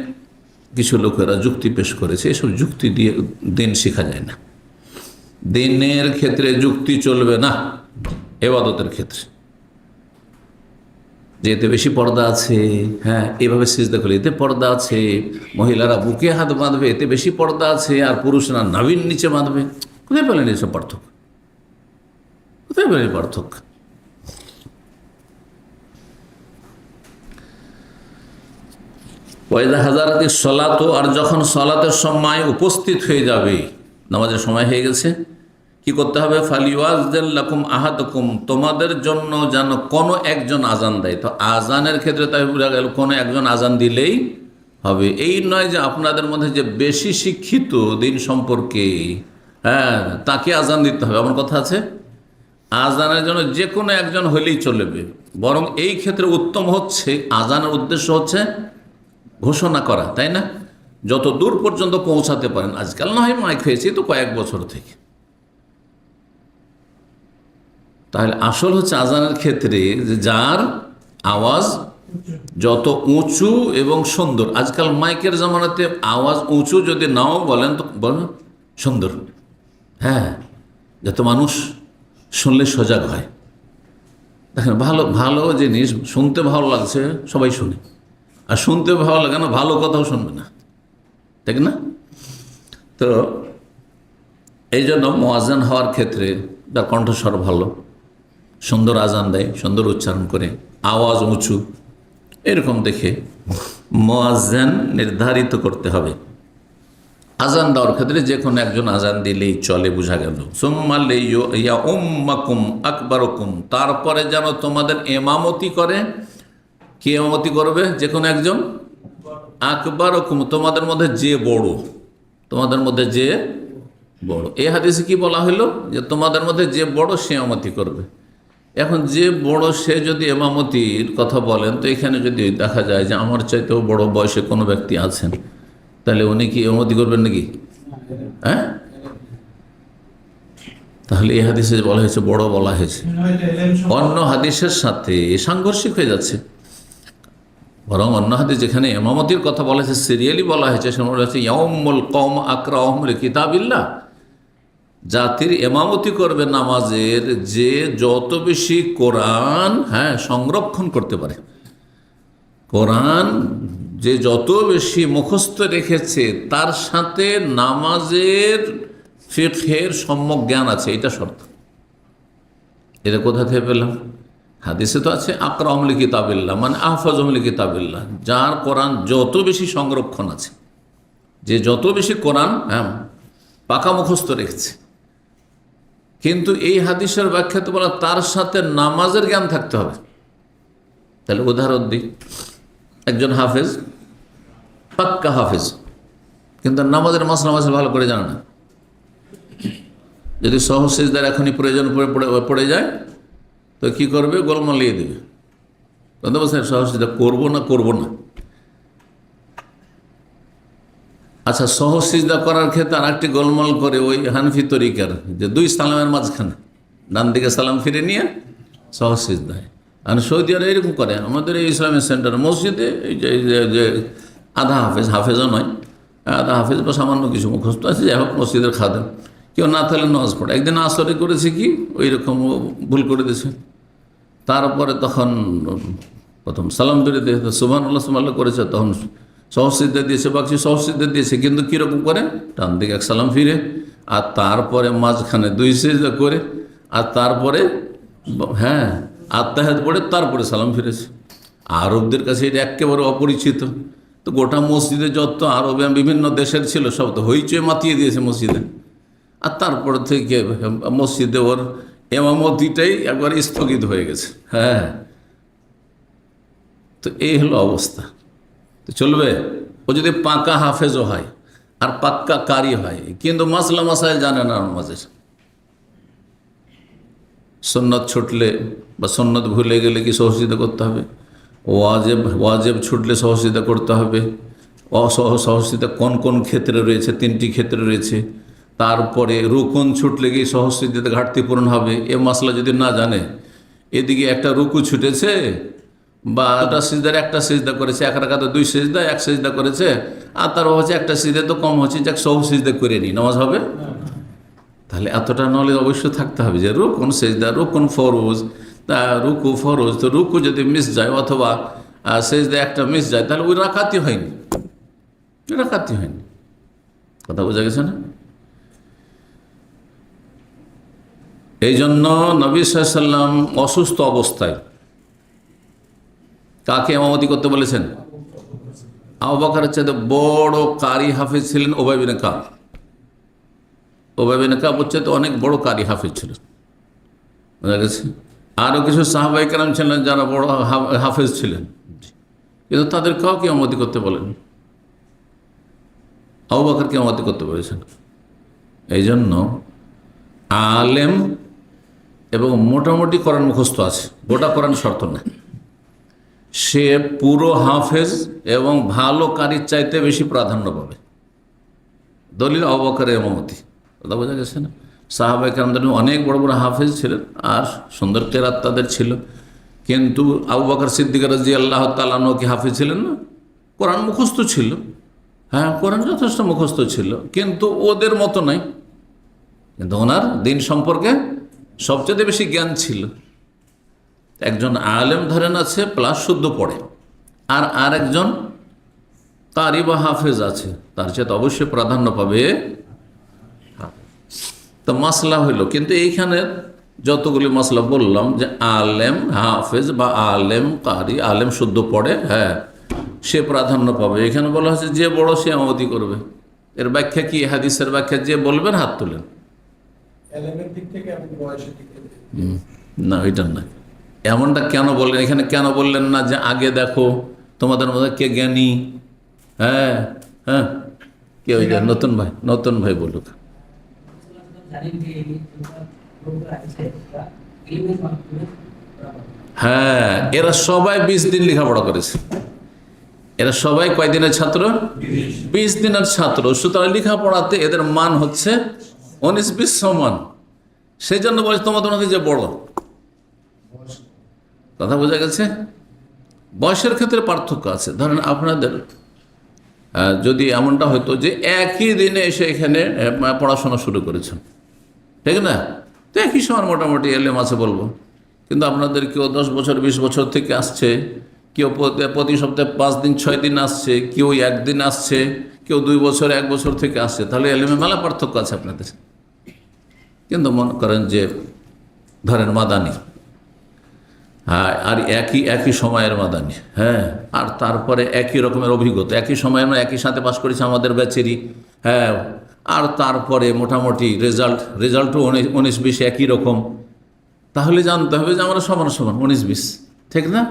কিছু লোকেরা যুক্তি পেশ করেছে, এসব যুক্তি দিয়ে দিন শেখা যায় না। দিনের ক্ষেত্রে যুক্তি চলবে না, ইবাদতের ক্ষেত্রে। যে এতে বেশি পর্দা আছে, এভাবে সিজদা করলে এতে পর্দা আছে, মহিলারা বুকে হাত বাঁধবে এতে বেশি পর্দা আছে, আর পুরুষরা নাভির নিচে বাঁধবে। কোথায় পেলেন এসব পার্থক্য? কোথায় পেলেন পার্থক্য? ওয়াইদা হাজারাতি সলাত, আর যখন সলাতের সময় উপস্থিত হয়ে যাবে, নামাজের সময় হয়ে গেছে, কি করতে হবে? ফালিওয়াজদাল্লাকুম আহাদুকুম, তোমাদের জন্য যেন কোনো একজন আজান দেয়। তো আজানের ক্ষেত্রে তাই বোঝা গেল কোনো একজন আজান দিলেই হবে। এই নয় যে আপনাদের মধ্যে যে বেশি শিক্ষিত দিন সম্পর্কে তাকে আজান দিতে হবে, এমন কথা আছে? আজানের জন্য যে কোনো একজন হলেই চলবে। বরং এই ক্ষেত্রে উত্তম হচ্ছে, আজানের উদ্দেশ্য হচ্ছে ঘোষণা করা, তাই না? যত দূর পর্যন্ত পৌঁছাতে পারেন। আজকাল না হয় মাইক হয়েছে তো কয়েক বছর থেকে। তাহলে আসল হচ্ছে আজানের ক্ষেত্রে যে যার আওয়াজ যত উঁচু এবং সুন্দর। আজকাল মাইকের জামানাতে আওয়াজ উঁচু যদি নাও বলেন তো বলেন সুন্দর, যাতে মানুষ শুনলে সজাগ হয়। দেখেন, ভালো ভালো জিনিস শুনতে ভালো লাগছে সবাই শুনে, আর শুনতে ভালো লাগে না ভালো কথাও শুনবে না, ঠিক না? তো এই জন্য মুয়াজ্জিন হওয়ার ক্ষেত্রে তার কণ্ঠস্বর ভালো, সুন্দর আজান দেয়, সুন্দর উচ্চারণ করে, আওয়াজ উঁচু, এরকম দেখে মুয়াজ্জিন নির্ধারিত করতে হবে। আজান দেওয়ার ক্ষেত্রে যে কোনো একজন আজান দিলেই চলে, বোঝা গেল। সুম্মা লিউম্মাকুম আকবারুকুম, তারপরে যেন তোমাদের ইমামতি করে। কে ইমামতি করবে? যে কোনো একজন। আকবারুকুম, তোমাদের মধ্যে যে বড়, তোমাদের মধ্যে যে বড়। এই হাদিসে কি বলা হলো? যে তোমাদের মধ্যে যে বড় সে ইমামতি করবে। এখন যে বড় সে যদি ইমামতির কথা বলেন, তো এখানে যদি দেখা যায় যে আমার চাইতেও বড় বয়সে কোনো ব্যক্তি আছেন, তাহলে উনি কি ইমামতি করবেন নাকি? হ্যাঁ, তাহলে এই হাদিসে বলা হয়েছে বড় বলা হয়েছে, অন্য হাদিসের সাথে সাংঘর্ষিক হয়ে যাচ্ছে। বরং অন্য হাদিস যেখানে ইমামতির কথা বলা হয়েছে, সিরিয়ালি বলা হয়েছে, সেখানে বলা হয়েছে ইয়াউমুল কওম আকরাহুম লিকিতাবিল্লাহ, জাতির ইমামতি করবে নামাজের যে যত বেশি কোরআন সংরক্ষণ করতে পারে। কোরআন যে যত বেশি মুখস্থ রেখেছে, তার সাথে নামাজের ফিকহের সম্যক জ্ঞান আছে, এটা শর্ত। এটা কোথা থেকে পেলাম? হাদিসে তো আছে আকরাহুম লিকিতাবিল্লাহ, মানে আহফাজুহুম লিকিতাবিল্লাহ, যার কোরআন যত বেশি সংরক্ষণ আছে, যে যত বেশি কোরআন পাকা মুখস্থ রেখেছে। কিন্তু এই হাদিসের ব্যাখ্যাতে বলা তার সাথে নামাজের জ্ঞান থাকতে হবে। তাহলে উদাহরণ দিই, একজন হাফেজ, পাক্কা হাফেজ, কিন্তু নামাজের মাসলা মাসলা ভালো করে জানে না। যদি সহজ সিজদার এখনই প্রয়োজন পড়ে যায়, তো কি করবে? গোলমালিয়ে দেবে, কথা বলছেন, সহজ সিজদা করবো না। আচ্ছা, সহজ সিজদা করার ক্ষেত্রে আর একটি গোলমাল করে ওই হানফি তরিকার, যে দুই সালামের মাঝখানে ডান দিকে সালাম ফিরে নিয়ে সহজ সিজদায়। আর সৌদি আরব এরকম করে। আমাদের এই ইসলামিক সেন্টার মসজিদে এই যে আধা হাফেজও নয়, আধা হাফেজ বা সামান্য কিছু মুখস্থ আছে, যাই হোক মসজিদের খাদেম, কেউ না থাকলে নামাজ পড়ে। একদিন আসরে করেছে কি ওই রকম ভুল করে দিয়েছে। তারপরে তখন প্রথম সালাম ধরে দিয়ে সুবহানাল্লাহ সুবহানাল্লাহ করেছে, তখন সহজ সিজদা দিয়েছে, বাকি সহজ সিজদা দিয়েছে, কিন্তু কীরকম করে? ডান দিকে এক সালাম ফিরে, আর তারপরে মাঝখানে দুই সিজদা করে, আর তারপরে আত্তাহিয়াত পড়ে তারপরে সালাম ফিরেছে। আরবদের কাছে এটা একেবারে অপরিচিত। তো গোটা মসজিদে যত আরবে বিভিন্ন দেশের ছিল, সব তো হইচই মাতিয়ে দিয়েছে মসজিদে। আর তারপর থেকে মসজিদে ওর ইমামতিটাই একবার স্থগিত হয়ে গেছে। তো এই হলো অবস্থা। তো চলবে? ও যদি পাকা হাফেজও হয় আর পাক্কা কারি হয়, কিন্তু মাসলা মাসাইল জানে না নামাজের, সুন্নত ছুটলে বা সুন্নত ভুলে গেলে কি সহজিদা করতে হবে? ওয়াজেব ছুটলে সহজিদা করতে হবে। সহজিদা কোন কোন ক্ষেত্রে রয়েছে? 3টি ক্ষেত্রে রয়েছে। তারপরে রুকুন ছুটলে কি সহজিদাতে ঘাটতি পূরণ হবে? এ মাসলা যদি না জানে, এদিকে একটা রুকু ছুটেছে বা একটা সিজদা করেছে, এক রাকাতে 2 সিজদা, 1 সিজদা করেছে, আর তার হচ্ছে একটা সিজদা তো কম হচ্ছে, যাক সহ সিজদা করে নিই, নামাজ হবে? তাহলে এতটা নলেজ অবশ্যই থাকতে হবে যে রুকুন সিজদা, রুকুন ফরজ, রুকু ফরজ। তো রুকু যদি মিস যায় অথবা সিজদা একটা মিস যায়, তাহলে ওই রাকাতই হয়নি। কথা বোঝা গেছে না? এই জন্য নবী সাল্লাল্লাহু আলাইহি ওয়াসাল্লাম অসুস্থ অবস্থায় কাকে ইমামতি করতে বলেছেন? আবু বকরের চাইতে বড় কারি হাফেজ ছিলেন উবাই বিন কাব। উবাই বিন কাব হচ্ছে তো অনেক বড় কারি হাফেজ ছিলেন, বোঝা গেছে। আরও কিছু সাহাবায়ে কেরাম ছিলেন যারা বড় হাফেজ ছিলেন, কিন্তু তাদের কাউকে ইমামতি করতে বলেন। আবু বকরকে ইমামতি করতে বলেছেন। এই জন্য আলেম এবং মোটামুটি কোরআন মুখস্থ আছে, গোটা কোরআন শর্ত না, সে পুরো হাফেজ এবং ভালো কারির চাইতে বেশি প্রাধান্য পাবে। দলিল আবু বকরের ইমামতি। কথা বোঝা গেছে না? সাহাবায়ে কেরামদের অনেক বড় বড় হাফেজ ছিলেন আর সুন্দর কেরাত তাদের ছিল, কিন্তু আবু বকর সিদ্দিক রাদিয়াল্লাহু তাআলা আনহু কি হাফেজ ছিলেন না? কোরআন মুখস্থ ছিল, কোরআন যথেষ্ট মুখস্থ ছিল, কিন্তু ওদের মতো নাই। কিন্তু ওনার দিন সম্পর্কে সবচেয়ে বেশি জ্ঞান ছিল। একজন আলেম ধরেন আছে প্লাস শুদ্ধ পড়ে, আর একজন কারি বা হাফেজ আছে, তার চেয়ে অবশ্যই প্রাধান্য পাবে। তো মাসলা হইল, কিন্তু এইখানে যতগুলি মাসলা বললাম যে আলেম হাফেজ বা আলেম কারি, আলেম শুদ্ধ পড়ে, হ্যাঁ সে প্রাধান্য পাবে। এখানে বলা হচ্ছে যে বড় সে ইমামতি করবে। এর ব্যাখ্যা কি? হাদিসের ব্যাখ্যা যে বলবেন হাত তুলেন। না, ওইটা না। এমনটা কেন বললেন? এখানে কেন বললেন না যে আগে দেখো তোমাদের মধ্যে কে জ্ঞানী? হ্যাঁ হ্যাঁ, কে ওই নতুন ভাই বলুক। হ্যাঁ, এরা সবাই 20 দিন লেখাপড়া করেছে। এরা সবাই কয়দিনের ছাত্র? 20 দিনের ছাত্র। সুতরাং লেখাপড়াতে এদের মান হচ্ছে 19-20 সমান। সেই জন্য বলছে তোমাদের মধ্যে যে বড়। কথা বোঝা গেছে? বয়সের ক্ষেত্রে পার্থক্য আছে। ধরেন আপনাদের যদি এমনটা হতো যে একই দিনে এসে এখানে পড়াশোনা শুরু করেছেন, ঠিক না? তো একই সময় মোটামুটি এলেম আছে বলবো। কিন্তু আপনাদের কেউ 10 বছর 20 বছর থেকে আসছে, কেউ প্রতি সপ্তাহে 5 দিন 6 দিন আসছে, কেউ 1 দিন আসছে, কেউ 2 বছর 1 বছর থেকে আসছে, তাহলে এলেমে মেলা পার্থক্য আছে আপনাদের। কিন্তু মনে করেন যে ধরেন মাদানি, হ্যাঁ, আর একই সময়ের মাদানি, হ্যাঁ, আর তারপরে একই রকমের অভিজ্ঞতা, একই সময়ের একই সাথে পাশ করেছে আমাদের ব্যাচেরই, হ্যাঁ, আর তারপরে মোটামুটি রেজাল্টও 19-20 একই রকম। তাহলে জানতে হবে যে আমরা সমান 19-20, ঠিক না?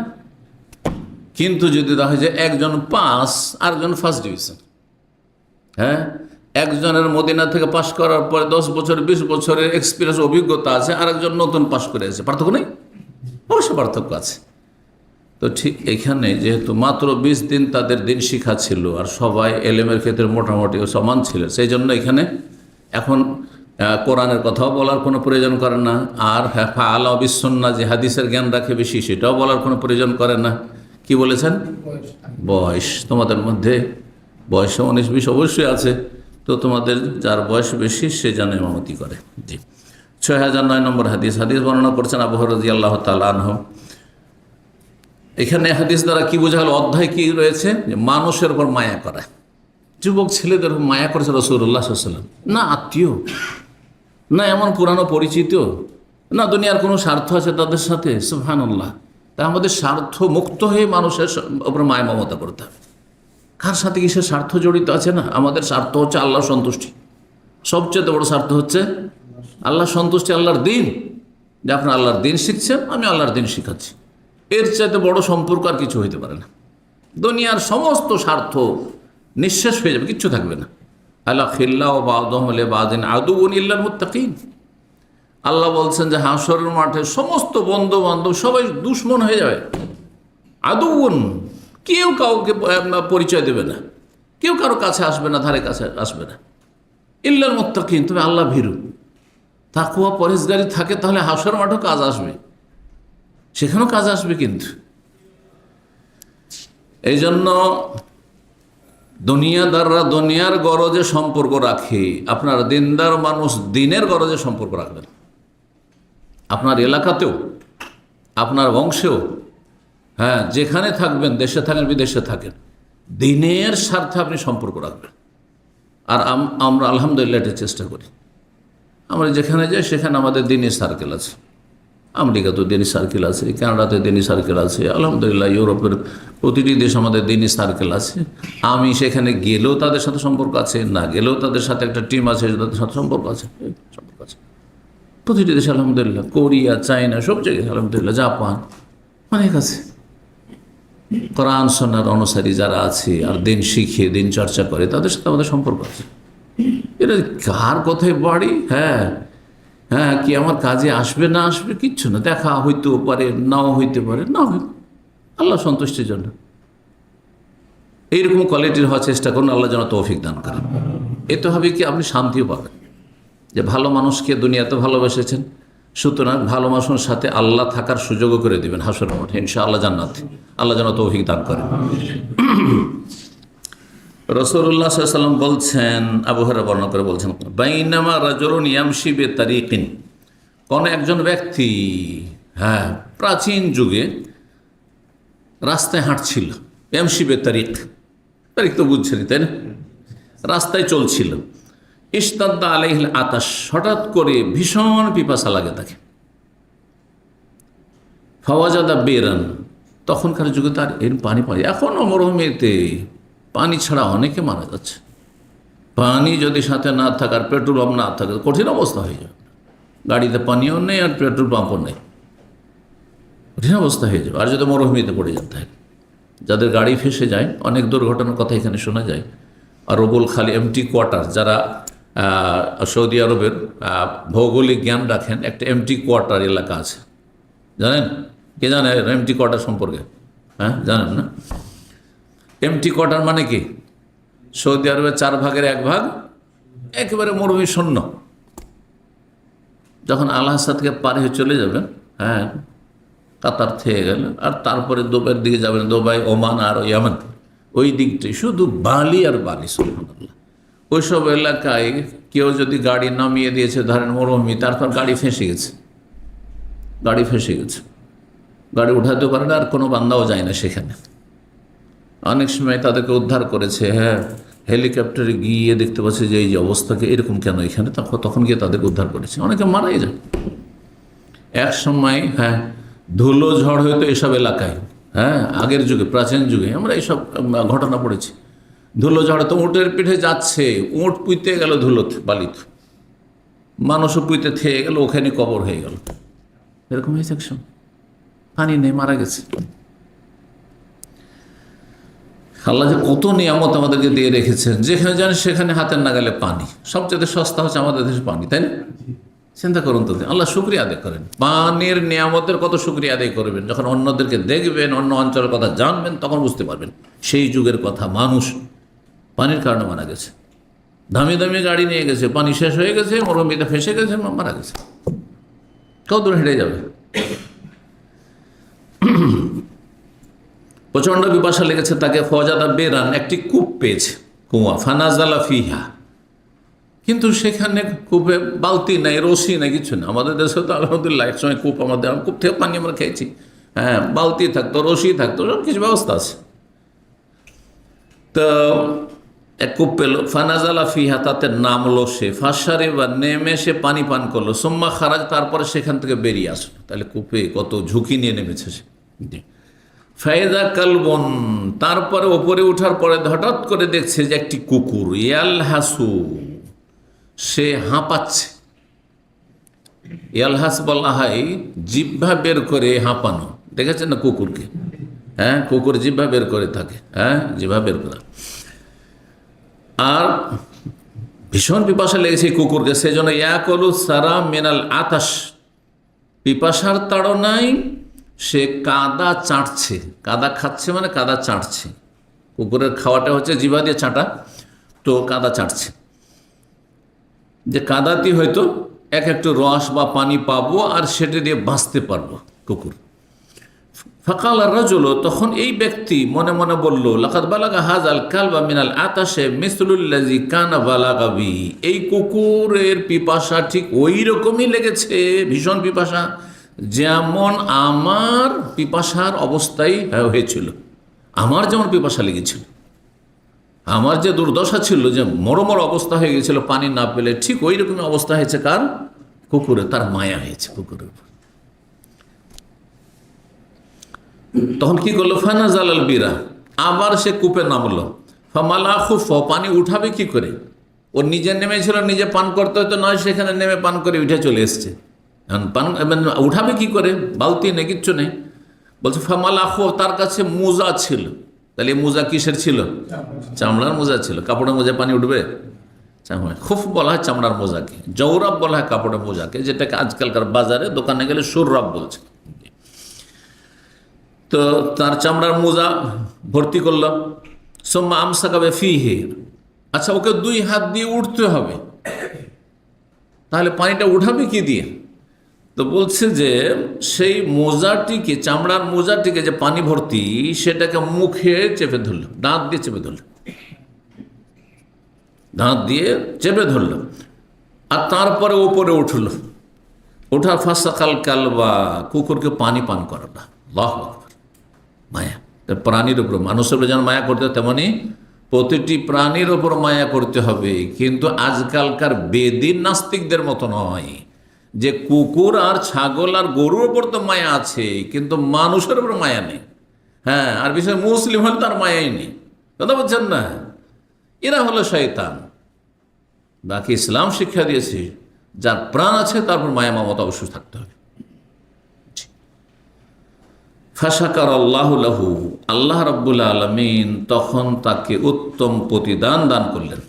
কিন্তু যদি দেখা যায় একজন পাস আরেকজন ফার্স্ট ডিভিশন, হ্যাঁ, একজনের মদিনা থেকে পাশ করার পরে 10 বছর 20 বছরের এক্সপিরিয়েন্স অভিজ্ঞতা আছে, আরেকজন নতুন পাশ করে আছে, পার্থক্য নেই? অবশ্য পার্থক্য আছে। তো ঠিক এখানে যেহেতু মাত্র 20 দিন তাদের দিন শিক্ষা ছিল আর সবাই এলেমের ক্ষেত্রে মোটামুটি সমান ছিল, সেই জন্য এখানে এখন কোরআনের কথাও বলার কোনো প্রয়োজন করে না, আর আলা বিসন্না যে হাদিসের জ্ঞান রাখে বেশি সেটাও বলার কোনো প্রয়োজন করে না। কি বলেছেন? বয়স। তোমাদের মধ্যে বয়সে 19-20 অবশ্যই আছে, তো তোমাদের যার বয়স বেশি সে যেন ইমামতি করে। জি, 6009 নম্বর হাদিস বর্ণনা করছেন আবু হুরায়রা রাদিয়াল্লাহু তাআলা আনহু। এখানে হাদিস দ্বারা কি বোঝা গেল? অধ্যায় কি রয়েছে? যে মানুষের উপর মায়া করা, যুবক ছেলেদের উপর মায়া করেছে রাসূলুল্লাহ সাল্লাল্লাহু আলাইহি ওয়াসাল্লাম। না আত্মীয়, না এমন পুরানো পরিচিত, না দুনিয়ার কোনো স্বার্থ আছে তাদের সাথে। সুবহানাল্লাহ। তা আমাদের স্বার্থ মুক্ত হয়ে মানুষের উপর মায়া মমতা করতে হবে। কার সাথে কিসের স্বার্থ জড়িত আছে? না, আমাদের স্বার্থ হচ্ছে আল্লাহ সন্তুষ্টি। সবচেয়ে বড় স্বার্থ হচ্ছে আল্লাহ সন্তুষ্টি, আল্লাহর দিন। যে আপনার আল্লাহর দিন শিখছেন, আমি আল্লাহর দিন শিখাচ্ছি, এর চাইতে বড় সম্পর্ক আর কিছু হইতে পারে না। দুনিয়ার সমস্ত স্বার্থ নিঃশেষ হয়ে যাবে, কিচ্ছু থাকবে না। আল্লাহ খিল্লাহ বাদুহুম লিবাদিন আদুউন ইল্লাল মুত্তাকিন। আল্লাহ বলছেন যে হাশরের মাঠে সমস্ত বন্ধু বান্ধব সবাই দুশ্মন হয়ে যাবে। আদুউন, কেউ কাউকে পরিচয় দেবে না, কেউ কারো কাছে আসবে না, ধারে কাছে আসবে না। ইল্লাল মুত্তাকিন, তবে আল্লাহ ভীরু তাকওয়া পরহেজগারি থাকে, তাহলে হাশরের মাঠেও কাজ আসবে, সেখানেও কাজ আসবে। কিন্তু এই জন্য দুনিয়াদাররা দুনিয়ার গরজে সম্পর্ক রাখে, আপনার দিনদার মানুষ দিনের গরজে সম্পর্ক রাখবেন। আপনার এলাকাতেও, আপনার বংশেও, হ্যাঁ, যেখানে থাকবেন, দেশে থাকেন বিদেশে থাকেন, দিনের স্বার্থে আপনি সম্পর্ক রাখবেন। আর আমরা আলহামদুলিল্লাহ এটা চেষ্টা করি। আমরা যেখানে যাই সেখানে আমাদের দিনই সার্কেল আছে। আমেরিকাতেও দিনই সার্কেল আছে, কানাডাতে দিনই সার্কেল আছে, আলহামদুলিল্লাহ ইউরোপের প্রতিটি দেশ আমাদের দিনই সার্কেল আছে। আমি সেখানে গেলেও তাদের সাথে সম্পর্ক আছে, না গেলেও তাদের সাথে একটা টিম আছে, তাদের সাথে সম্পর্ক আছে। প্রতিটি দেশে আলহামদুলিল্লাহ, কোরিয়া, চায়না, সব জায়গায় আলহামদুলিল্লাহ, জাপান, অনেক আছে। কোরআন সুন্নাহর অনুসারী যারা আছে আর দিন শিখে দিন চর্চা করে, তাদের সাথে আমাদের সম্পর্ক আছে। এটা কার কোথায় বাড়ি, হ্যাঁ হ্যাঁ, কি আমার কাজে আসবে না আসবে কিচ্ছু না, দেখা হইতেও পারে, নাও হইতে পারে, না আল্লাহ সন্তুষ্টির জন্য এইরকম কোয়ালিটির হওয়ার চেষ্টা করুন। আল্লাহ যেন তৌফিক দান করেন। এতে হবে কি, আপনি শান্তিও পাবেন যে ভালো মানুষকে দুনিয়াতে ভালোবেসেছেন, সুতরাং ভালো মানুষের সাথে আল্লাহ থাকার সুযোগও করে দেবেন হাসরের মাঠে ইনশাআল্লাহ, জান্নাতে। আল্লাহ যেন তৌফিক দান করেন। রাসূলুল্লাহ সাল্লাল্লাহু আলাইহি ওয়াসাল্লাম বলছেন, আবু হুরায়রা বর্ণনা করে বলছেন, বাইনামা রাজুলুন ইয়ামশি বিতারিকিন, কোন একজন ব্যক্তি প্রাচীন যুগে রাস্তায় হাঁটছিল। ইয়ামশি বিতারিক, তারিখ তো বুঝছেন তাই না, রাস্তায় চলছিল। ইশতাদ্দা আলাইহিল আতাশ, হঠাৎ করে ভীষণ পিপাসা লাগে তাকে। ফাওয়াজাদা বেরান, তখনকার যুগে তার এর পানি পাই, এখনও মরুভূমিতে পানি ছাড়া অনেকে মারা যাচ্ছে। পানি যদি সাথে না থাকে আর পেট্রোল পাম্প না থাকে কঠিন অবস্থা হয়ে যাবে। গাড়িতে পানিও নেই আর পেট্রোল পাম্পও নেই, কঠিন অবস্থা হয়ে যাবে। আর যদি মরুভূমিতে পড়ে যেতে হয়, যাদের গাড়ি ফেসে যায়, অনেক দুর্ঘটনার কথা এখানে শোনা যায়। আর রবুল খালি এমটি কোয়ার্টার, যারা সৌদি আরবের ভৌগোলিক জ্ঞান রাখেন, একটা এমটি কোয়ার্টার এলাকা আছে, জানেন? কে জানে এমটি কোয়ার্টার সম্পর্কে? জানেন না? এমটি কোয়ার্টার মানে কি? সৌদি আরবের 4 ভাগের 1 ভাগ একেবারে মরুভূমি শূন্য। যখন আল হাসাদ থেকে পার হয়ে চলে যাবেন, কাতার থেকে গেল, আর তারপরে দুবাইয়ের দিকে যাবেন, দুবাই, ওমান আর ইয়ামান, ওই দিকটাই শুধু বালি আর বালি। সুবহানাল্লাহ। ওইসব এলাকায় কেউ যদি গাড়ি নামিয়ে দিয়েছে, ধরেন মরুভূমি, তারপর গাড়ি ফেঁসে গেছে, গাড়ি উঠাতে পারে না, আর কোনো বান্দাও যায় না সেখানে। অনেক সময় তাদেরকে উদ্ধার করেছে, হেলিকপ্টারে গিয়ে দেখতে পাচ্ছে যে এই যে অবস্থাকে এরকম কেন এখানে, তখন গিয়ে তাদেরকে উদ্ধার করেছে। অনেকে মারাই যায়। এক সময় ধুলো ঝড় হয়তো এসব এলাকায়, আগের যুগে, প্রাচীন যুগে আমরা এইসব ঘটনা পড়েছি। ধুলো ঝড়ে তো উটের পিঠে যাচ্ছে, উট পুঁতে গেল ধুলোতে, বালিতে, মানুষও পুঁতে থেয়ে গেল, ওখানে কবর হয়ে গেল। এরকম হয়েছে এক সময়, পানি নেই, মারা গেছে। আল্লাহ যে কত নিয়ামত আমাদেরকে দিয়ে রেখেছেন, যেখানে যান সেখানে হাতের নাগালে পানি। সবচেয়ে সস্তা হচ্ছে আমাদের দেশে পানি, তাই না? চিন্তা করুন তো, আল্লাহ শুকরিয়া আদায় করেন। পানির নিয়ামতের কত শুকরিয়া আদায় করবেন। যখন অন্যদেরকে দেখবেন, অন্য অঞ্চলের কথা জানবেন, তখন বুঝতে পারবেন সেই যুগের কথা। মানুষ পানির কারণে মারা গেছে, দামি দামি গাড়ি নিয়ে গেছে, পানি শেষ হয়ে গেছে, মরুভূমিতে ফেসে গেছে, মারা গেছে। কত দূর হেঁটে যাবে? প্রচণ্ড পিপাসা লেগেছে তাকে। ফওয়াজাদা বেরান, একটি কূপ পেয়েছে, কুয়া। ফানাজালা ফিহা, কিন্তু সেখানে কূপে বালতি নাই, রশি নাই, কিছু না। আমাদের দেশে তো আলহামদুলিল্লাহ এক সময় কূপ, আমাদের কূপ থেকে পানি আমরা খেয়েছি, বালতি থাকতো, রশি থাকতো, সব কিছু ব্যবস্থা আছে। তো এক কূপ পেল। ফানাজালা ফিহা, তাতে নামলো সে। ফাঁসারে বা নেমে সে পানি পান করলো। সুম্মা খারাজ, তারপরে সেখান থেকে বেরিয়ে আসলো। তাহলে কূপে কত ঝুঁকি নিয়ে নেমেছে সে। ফায়দা কালবন, তারপরে ওপরে ওঠার পরে হঠাৎ করে দেখছে যে একটি কুকুর। ইয়ালহাসু, সে হাঁপাচ্ছে। ইয়ালহাস বলা হয় জিহ্বা বের করে হাঁপানো। দেখেছেন না কুকুরকে? কুকুর জিহ্বা বের করে থাকে, জিহ্বা বের করা। আর ভীষণ পিপাসা লেগেছে এই কুকুরকে, সেজন্য ইয়াকুলু সারা মিনাল আতাশ, পিপাসার তাড়নায় সে কাদা চাটছে। কাদা খাচ্ছে মানে কাদা চাটছে। কুকুরের খাওয়াটা হচ্ছে জিহ্বা দিয়ে চাটা, তো কাদা চাটছে। যে কাদাতে হয়তো একটু রস বা পানি পাবো আর সেটা দিয়ে বাঁচতে পারবো কুকুর। ফাকাল রাজুল, তখন এই ব্যক্তি মনে মনে বলল, লাকাদ বালাগা হাযাল কালবা মিনাল আতাশে মিসলুল্লাযী কানা বালাগা বি, এই কুকুরের পিপাসা ঠিক ওই রকমই লেগেছে, ভীষণ পিপাসা, যেমন আমার পিপাসার অবস্থায় হয়েছিল। আমার যেমন পিপাসা লেগেছিল, আমার যে দুর্দশা ছিল, যে মরমর অবস্থা হয়ে গেছিল পানি না পেলে, ঠিক ওই রকমই অবস্থা হয়েছে কার? কুকুরের। তার মায়া হয়েছে কুকুরের উপর। তখন কি করলো? ফানাজালাল বিরা, আবার সে কূপে নামলো। ফামালা খুফ, পানি উঠাবে কি করে? ও নিজে নেমেছিল, নিজে পান করতে হয়তো নয়, সেখানে নেমে পান করে উঠে চলে এসছে। পান উঠাবে কি করে? বালতি নেই, কিচ্ছু নেই। বলছে ফামালা খুফ, তার কাছে মোজা ছিল। তাহলে মোজা কিসের ছিল? চামড়ার মোজা ছিল। কাপড়ের মোজা পানি উঠবে? খুফ বলা হয় চামড়ার মোজাকে, জৌরাব বলা হয় কাপড়ের মোজাকে, যেটাকে আজকালকার বাজারে দোকানে গেলে সুররাব বলছে। তো তার চামড়ার মোজা ভর্তি করলাম। সোম্মা আমসাকাবে ফিহে, আচ্ছা ওকে 2 হাত দিয়ে উঠতে হবে, তাহলে পানিটা উঠাবে কি দিয়ে? তো বলছে যে সেই মোজাটিকে, চামড়ার মোজাটিকে যে পানি ভর্তি, সেটাকে মুখে চেপে ধরল, দাঁত দিয়ে চেপে ধরল। দাঁত দিয়ে চেপে ধরল, আর তারপরে ওপরে উঠল, ওঠার ফাঁসাকাল কালবা, কুকুরকে পানি পান করালো। আল্লাহু আকবার। মায়া প্রাণীর উপর, মানুষের উপর যেন মায়া করতে, তেমনি প্রতিটি প্রাণীর ওপর মায়া করতে হবে। কিন্তু আজকালকার বেদিন নাস্তিকদের মতো নয়, যে কুকুর আর ছাগল আর গরুর ওপর তো মায়া আছে কিন্তু মানুষের উপর মায়া নেই। হ্যাঁ, আর বিশেষ মুসলিম হলে তার মায়াই নেই। কথা বলছেন না? এরা হলো শয়তান। বাকি ইসলাম শিক্ষা দিয়েছে যার প্রাণ আছে তারপর মায়া মমতা অবশ্যই থাকতে হবে। ফাশাকার আল্লাহু লাহু, আল্লাহ রাব্বুল আলামিন তখন তাকে উত্তম প্রতিদান দান করলেন।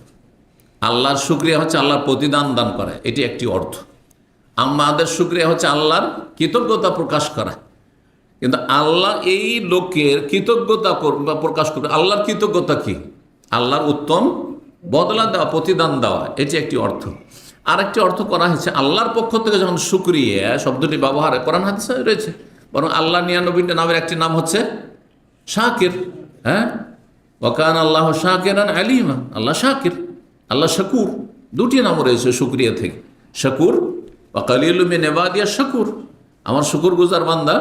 আল্লাহর শুকরিয়া হচ্ছে আল্লাহর প্রতিদান দান করা, এটি একটি অর্থ। আমাদের শুকরিয়া হচ্ছে আল্লাহর কৃতজ্ঞতা প্রকাশ করা। কিন্তু আল্লাহ এই লোকের কৃতজ্ঞতা প্রকাশ করবে। আল্লাহর কৃতজ্ঞতা কি? আল্লাহর উত্তম বদলা দেওয়া, প্রতিদান দেওয়া, এটি একটি অর্থ। আরেকটি অর্থ করা হয়েছে আল্লাহর পক্ষ থেকে যখন শুকরিয়া শব্দটি ব্যবহার কোরআন হাদিসে রয়েছে, বরং আল্লাহ 99 নামের একটি নাম হচ্ছে শাকির। হ্যাঁ, ওয়াকান আল্লাহ শাকিরান আলিমা, আল্লাহ শাকির, আল্লাহ শাকুর, দুটি নাম রয়েছে শুকরিয়া থেকে। শাকুর ওয়া কালিলুম মিন ইবাদিয়া শাকুর, আমার শুকুর গুজার বান্দা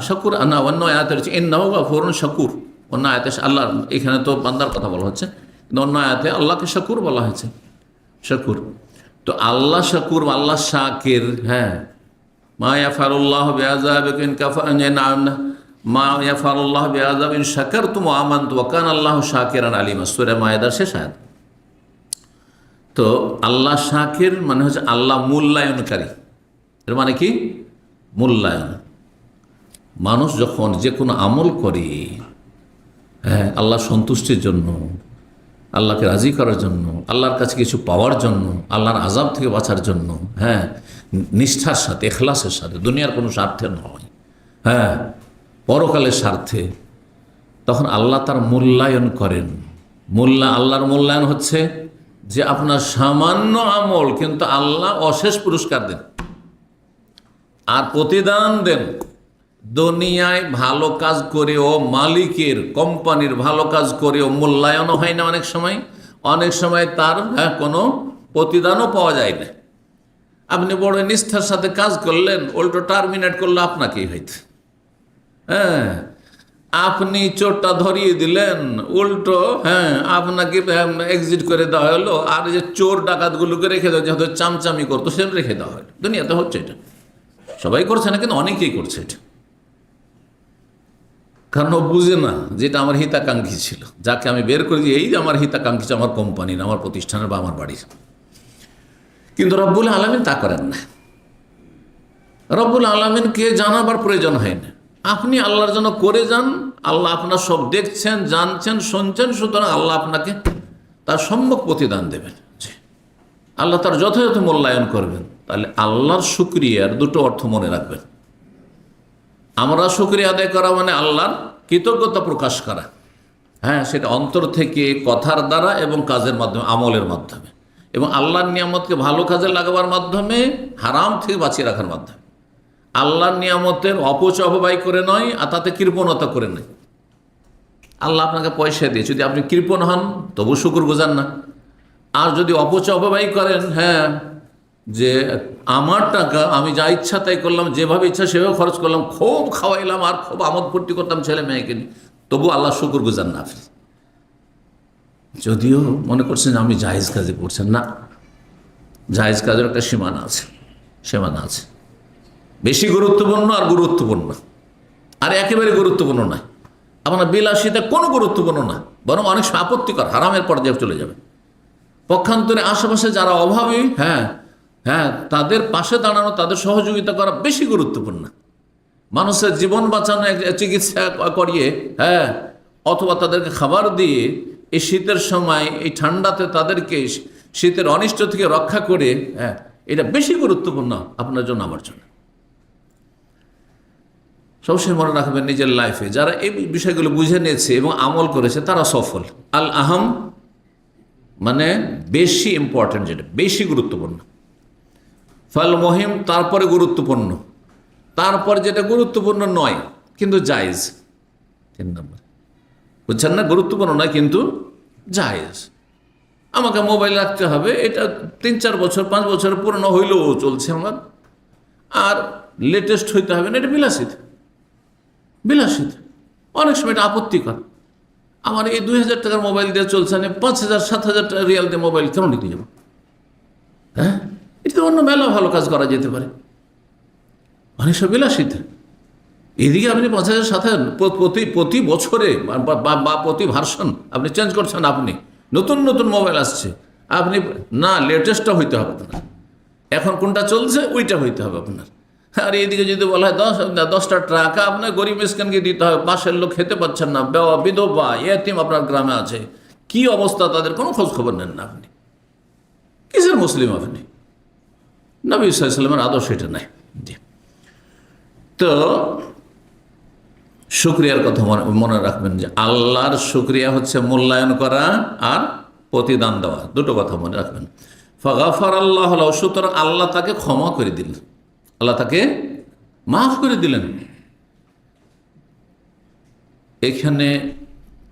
শাকুর। না, অন্য আয়াতে রয়েছে ইন্নাহু গাফুরুন শাকুর। অন্য আয়াতে আল্লাহ, এখানে তো বান্দার কথা বলা হচ্ছে, কিন্তু অন্য আয়াতে আল্লাহকে শাকুর বলা হয়েছে, শাকুর। তো আল্লাহ শাকুর, আল্লাহ শাকির। হ্যাঁ, মা ইয়াফআলুল্লাহু বিআযাবিকুম মা ইয়াফআলুল্লাহু বিআযাবিন শাকারতুম ওয়া আমানতুম ওয়া কানা আল্লাহু শাকিরান আলিমা, সূরা মায়েদার শেষ আয়াত। তো আল্লাহ শাকির মানে হচ্ছে আল্লাহ মূল্যায়নকারী। এর মানে কি? মূল্যায়ন। মানুষ যখন যে কোনো আমল করে, হ্যাঁ, আল্লাহ সন্তুষ্টির জন্য, আল্লাহকে রাজি করার জন্য, আল্লাহর কাছে কিছু পাওয়ার জন্য, আল্লাহর আযাব থেকে বাঁচার জন্য, হ্যাঁ, নিষ্ঠার সাথে, ইখলাসের সাথে, দুনিয়ার কোনো স্বার্থে নয়, হ্যাঁ, পরকালের স্বার্থে, তখন আল্লাহ তার মূল্যায়ন করেন। আল্লাহর মূল্যায়ন হচ্ছে যে আপনার সামান্য আমল, কিন্তু আল্লাহ অশেষ পুরস্কার দেন আর প্রতিদান দেন। দুনিয়ায় ভালো কাজ করেও, মালিকের কোম্পানির ভালো কাজ করেও মূল্যায়নও হয় না অনেক সময় তার কোনো প্রতিদানও পাওয়া যায় না। আপনি বড় নিষ্ঠার সাথে কাজ করলেন, উল্টো টার্মিনেট করলে আপনাকেই হইতে। হ্যাঁ, আপনি চোরটা ধরিয়ে দিলেন, উল্টো আপনাকে এক্সিট করে দেওয়া হলো। আর যে চোর ডাকাতগুলোকে রেখে দেওয়া, যেহেতু চামচামি করতো, সে রেখে দেওয়া হলো। দুনিয়াতে হচ্ছে এটা, সবাই করছে না, কিন্তু অনেকেই করছে এটা। কারণ ও বুঝে না যেটা আমার হিতাকাঙ্ক্ষী ছিল, যাকে আমি বের করে দিই, এই যে আমার হিতাকাঙ্ক্ষী ছিল, আমার কোম্পানির, আমার প্রতিষ্ঠানের বা আমার বাড়ির। কিন্তু রব্বুল আলামিন তা করেন না। রব্বুল আলামিনকে জানাবার প্রয়োজন হয় না, আপনি আল্লাহর জন্য করে যান। আল্লাহ আপনার সব দেখছেন, জানছেন, শুনছেন, সুতরাং আল্লাহ আপনাকে তার সম্যক প্রতিদান দেবেন। আল্লাহ তার যথাযথ মূল্যায়ন করবেন। তাহলে আল্লাহর শুকরিয়ার দুটো অর্থ মনে রাখবেন। আমরা শুকরিয়া আদায় করা মানে আল্লাহর কৃতজ্ঞতা প্রকাশ করা, হ্যাঁ, সেটা অন্তর থেকে, কথার দ্বারা এবং কাজের মাধ্যমে, আমলের মাধ্যমে, এবং আল্লাহর নিয়ামতকে ভালো কাজে লাগাবার মাধ্যমে, হারাম থেকে বাঁচিয়ে রাখার মাধ্যমে। আল্লাহর নিয়ামতের অপচয় অপব্যয় করে নয়, আর তাতে কৃপণতা করে নয়। আল্লাহ আপনাকে পয়সা দিয়ে যদি আপনি কৃপণ হন, তবু শুকর গুজার না। আর যদি অপচয় অপব্যয় করেন, হ্যাঁ, যে আমার টাকা আমি যা ইচ্ছা তাই করলাম, যেভাবে ইচ্ছা সেভাবে খরচ করলাম, খুব খাওয়াইলাম আর খুব আমোদ ফুর্তি করতাম ছেলে মেয়েকে নিয়ে, তবু আল্লাহ শুকর গুজার না আপনি। যদিও মনে করছেন আমি জায়েজ কাজে করছেন না, জায়েজ কাজের একটা সীমানা আছে। বেশি গুরুত্বপূর্ণ আর গুরুত্বপূর্ণ, আর একেবারে গুরুত্বপূর্ণ নয়। আপনার বিলাসিতা কোনো গুরুত্বপূর্ণ না, বরং অনেক সময় আপত্তিকর, হারামের পর্যায়ে চলে যাবে। পক্ষান্তরে আশেপাশে যারা অভাবী, হ্যাঁ, তাদের পাশে দাঁড়ানো, তাদের সহযোগিতা করা বেশি গুরুত্বপূর্ণ। মানুষের জীবন বাঁচানো, চিকিৎসা করিয়ে, হ্যাঁ, অথবা তাদেরকে খাবার দিয়ে এই শীতের সময়, এই ঠান্ডাতে তাদেরকে শীতের অনিষ্ট থেকে রক্ষা করে, হ্যাঁ, এটা বেশি গুরুত্বপূর্ণ আপনার জন্য, আমার জন্য। সবসময় মনে রাখবেন নিজের লাইফে যারা এই বিষয়গুলো বুঝে নিয়েছে এবং আমল করেছে তারা সফল। আল আহম মানে বেশি ইম্পর্টেন্ট, যেটা বেশি গুরুত্বপূর্ণ। ফাল মহিম তারপরে গুরুত্বপূর্ণ, তারপর যেটা গুরুত্বপূর্ণ নয় কিন্তু জায়েজ। 3 নম্বর, বুঝছেন না? গুরুত্বপূর্ণ নয় কিন্তু জায়েজ। আমাকে মোবাইল রাখতে হবে, এটা 3-4 বছর 5 বছর পুরনো হইলেও চলছে আমার, আর লেটেস্ট হইতে হবে না, এটা বিলাসিতা। বিলাসিতা অনেক সময় এটা আপত্তিকর। আমার এই 2000 টাকার মোবাইল দিয়ে চলছে, আমি 5000-7000 রিয়াল দিয়ে মোবাইল কেন নিতে যাবো? হ্যাঁ, এটা তো অন্য মেলা ভালো কাজ করা যেতে পারে। অনেক সব বিলাসিতা। এদিকে আপনি 5000-7000 প্রতি বছরে বা প্রতি ভার্সন আপনি চেঞ্জ করছেন, আপনি নতুন নতুন মোবাইল আসছে, আপনি না লেটেস্টটা হইতে হবে আপনার, এখন কোনটা চলছে ওইটা হইতে হবে আপনার। আর এইদিকে যদি বলা হয় 10টা টাকা আপনার গরিব মিসকিনকে দিতে হবে, পাশের লোক খেতে পাচ্ছেন না, বিধবা এতিম আপনার গ্রামে আছে, কি অবস্থা তাদের কোনো খোঁজ খবর নেন না আপনি। কিসের মুসলিম আপনি? নবী সাল্লাল্লাহু আলাইহি ওয়াসাল্লামের আদর্শ এটা নাই। জি, তো শুকরিয়ার কথা মনে রাখবেন যে আল্লাহর শুকরিয়া হচ্ছে মূল্যায়ন করা আর প্রতিদান দেওয়া, দুটো কথা মনে রাখবেন। ফাগাফার আল্লাহ, সুতরাং আল্লাহ তাকে ক্ষমা করে দিলেন, আল্লাহ তাকে মাফ করে দিলেন। এখানে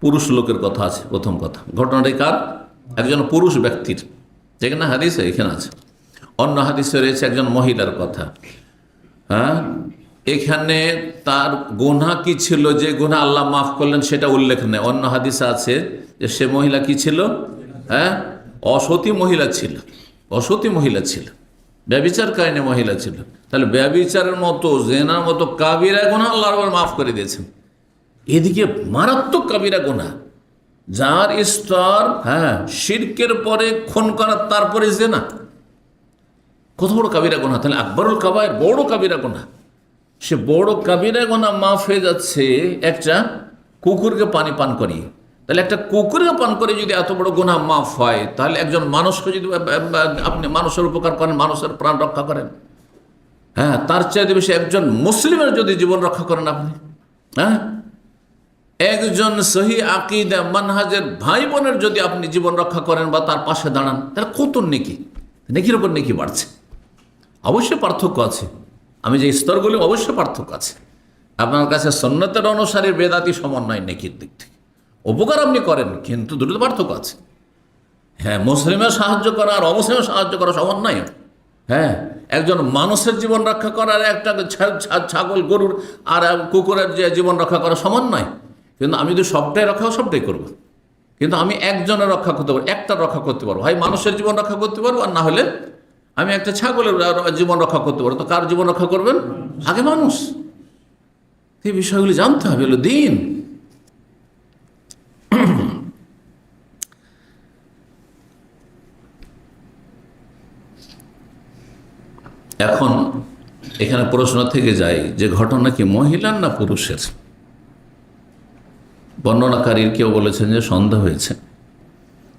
পুরুষ লোকের কথা আছে। প্রথম কথা, ঘটনাটি কার? একজন পুরুষ ব্যক্তির, যেখানে হাদিসে এখানে আছে। অন্য হাদিসে রয়েছে একজন মহিলার কথা। হ্যাঁ, এখানে তার গুনাহ কি ছিল, যে গুনাহ আল্লাহ মাফ করলেন সেটা উল্লেখ নেই। অন্য হাদিসে আছে যে সে মহিলা কি ছিল? হ্যাঁ, অসতী মহিলা ছিল, অসতী মহিলা ছিল, ব্যভিচারকারিণী মহিলা ছিল। তাহলে ব্যভিচারের মতো, জেনার মতো কাবিরা গুনাহ আল্লাহ রাব্বুল মাফ করে দিয়েছেন। এদিকে মারাত্মক কাবিরা গুনাহ, যার স্তর শিরকের পরে খুন করা, তারপরে জেনা, কত বড় কাবিরা গুনাহ। তাহলে আকবরুল কাবায়ের, বড় কাবিরা গুনাহ। সে বড় কাবিরা গুনাহ মাফ হয়ে যাচ্ছে একটা কুকুরকে পানি পান করিয়ে। তাহলে একটা কুকুরকে পান করে যদি এত বড় গুনাহ মাফ হয়, তাহলে একজন মানুষকে যদি আপনি মানুষের উপকার করেন, মানুষের প্রাণ রক্ষা করেন, হ্যাঁ, তার চাইতে বেশি একজন মুসলিমের যদি জীবন রক্ষা করেন আপনি, হ্যাঁ, একজন সহি আকীদা মানহাজের ভাই বোনের যদি আপনি জীবন রক্ষা করেন বা তার পাশে দাঁড়ান, তাহলে কত নেকি, নেকির উপর নেকি বাড়ছে। অবশ্যই পার্থক্য আছে, আমি যে স্তরগুলি অবশ্যই পার্থক্য আছে। আপনার কাছে সুন্নতের অনুসারী বেদাতি সমান নয় নেকির দিক থেকে, উপকার আপনি করেন, কিন্তু দুটো পার্থক্য আছে। হ্যাঁ, মুসলিমের সাহায্য করা আর অমুসলিমের সাহায্য করা সমান নয়। হ্যাঁ, একজন মানুষের জীবন রক্ষা করা আর একটা ছাগল গরুর আর কুকুরের যে জীবন রক্ষা করা সমান নয়। কিন্তু আমি যদি সবটাই রক্ষা, সবটাই করব। কিন্তু আমি একজনের রক্ষা করতে পারবো, একটা রক্ষা করতে পারবো, হয় মানুষের জীবন রক্ষা করতে পারবো, আর না হলে আমি একটা ছাগলের জীবন রক্ষা করতে পারবো। তো কার জীবন রক্ষা করবেন? আগে মানুষ। এই বিষয়গুলি জানতে হবে, হলো দিন। এখন এখানে প্রশ্ন থেকে যায় যে ঘটনা কি মহিলার না পুরুষের? বর্ণনাকারীর কেউ বলেছেন যে সন্দেহ হয়েছে,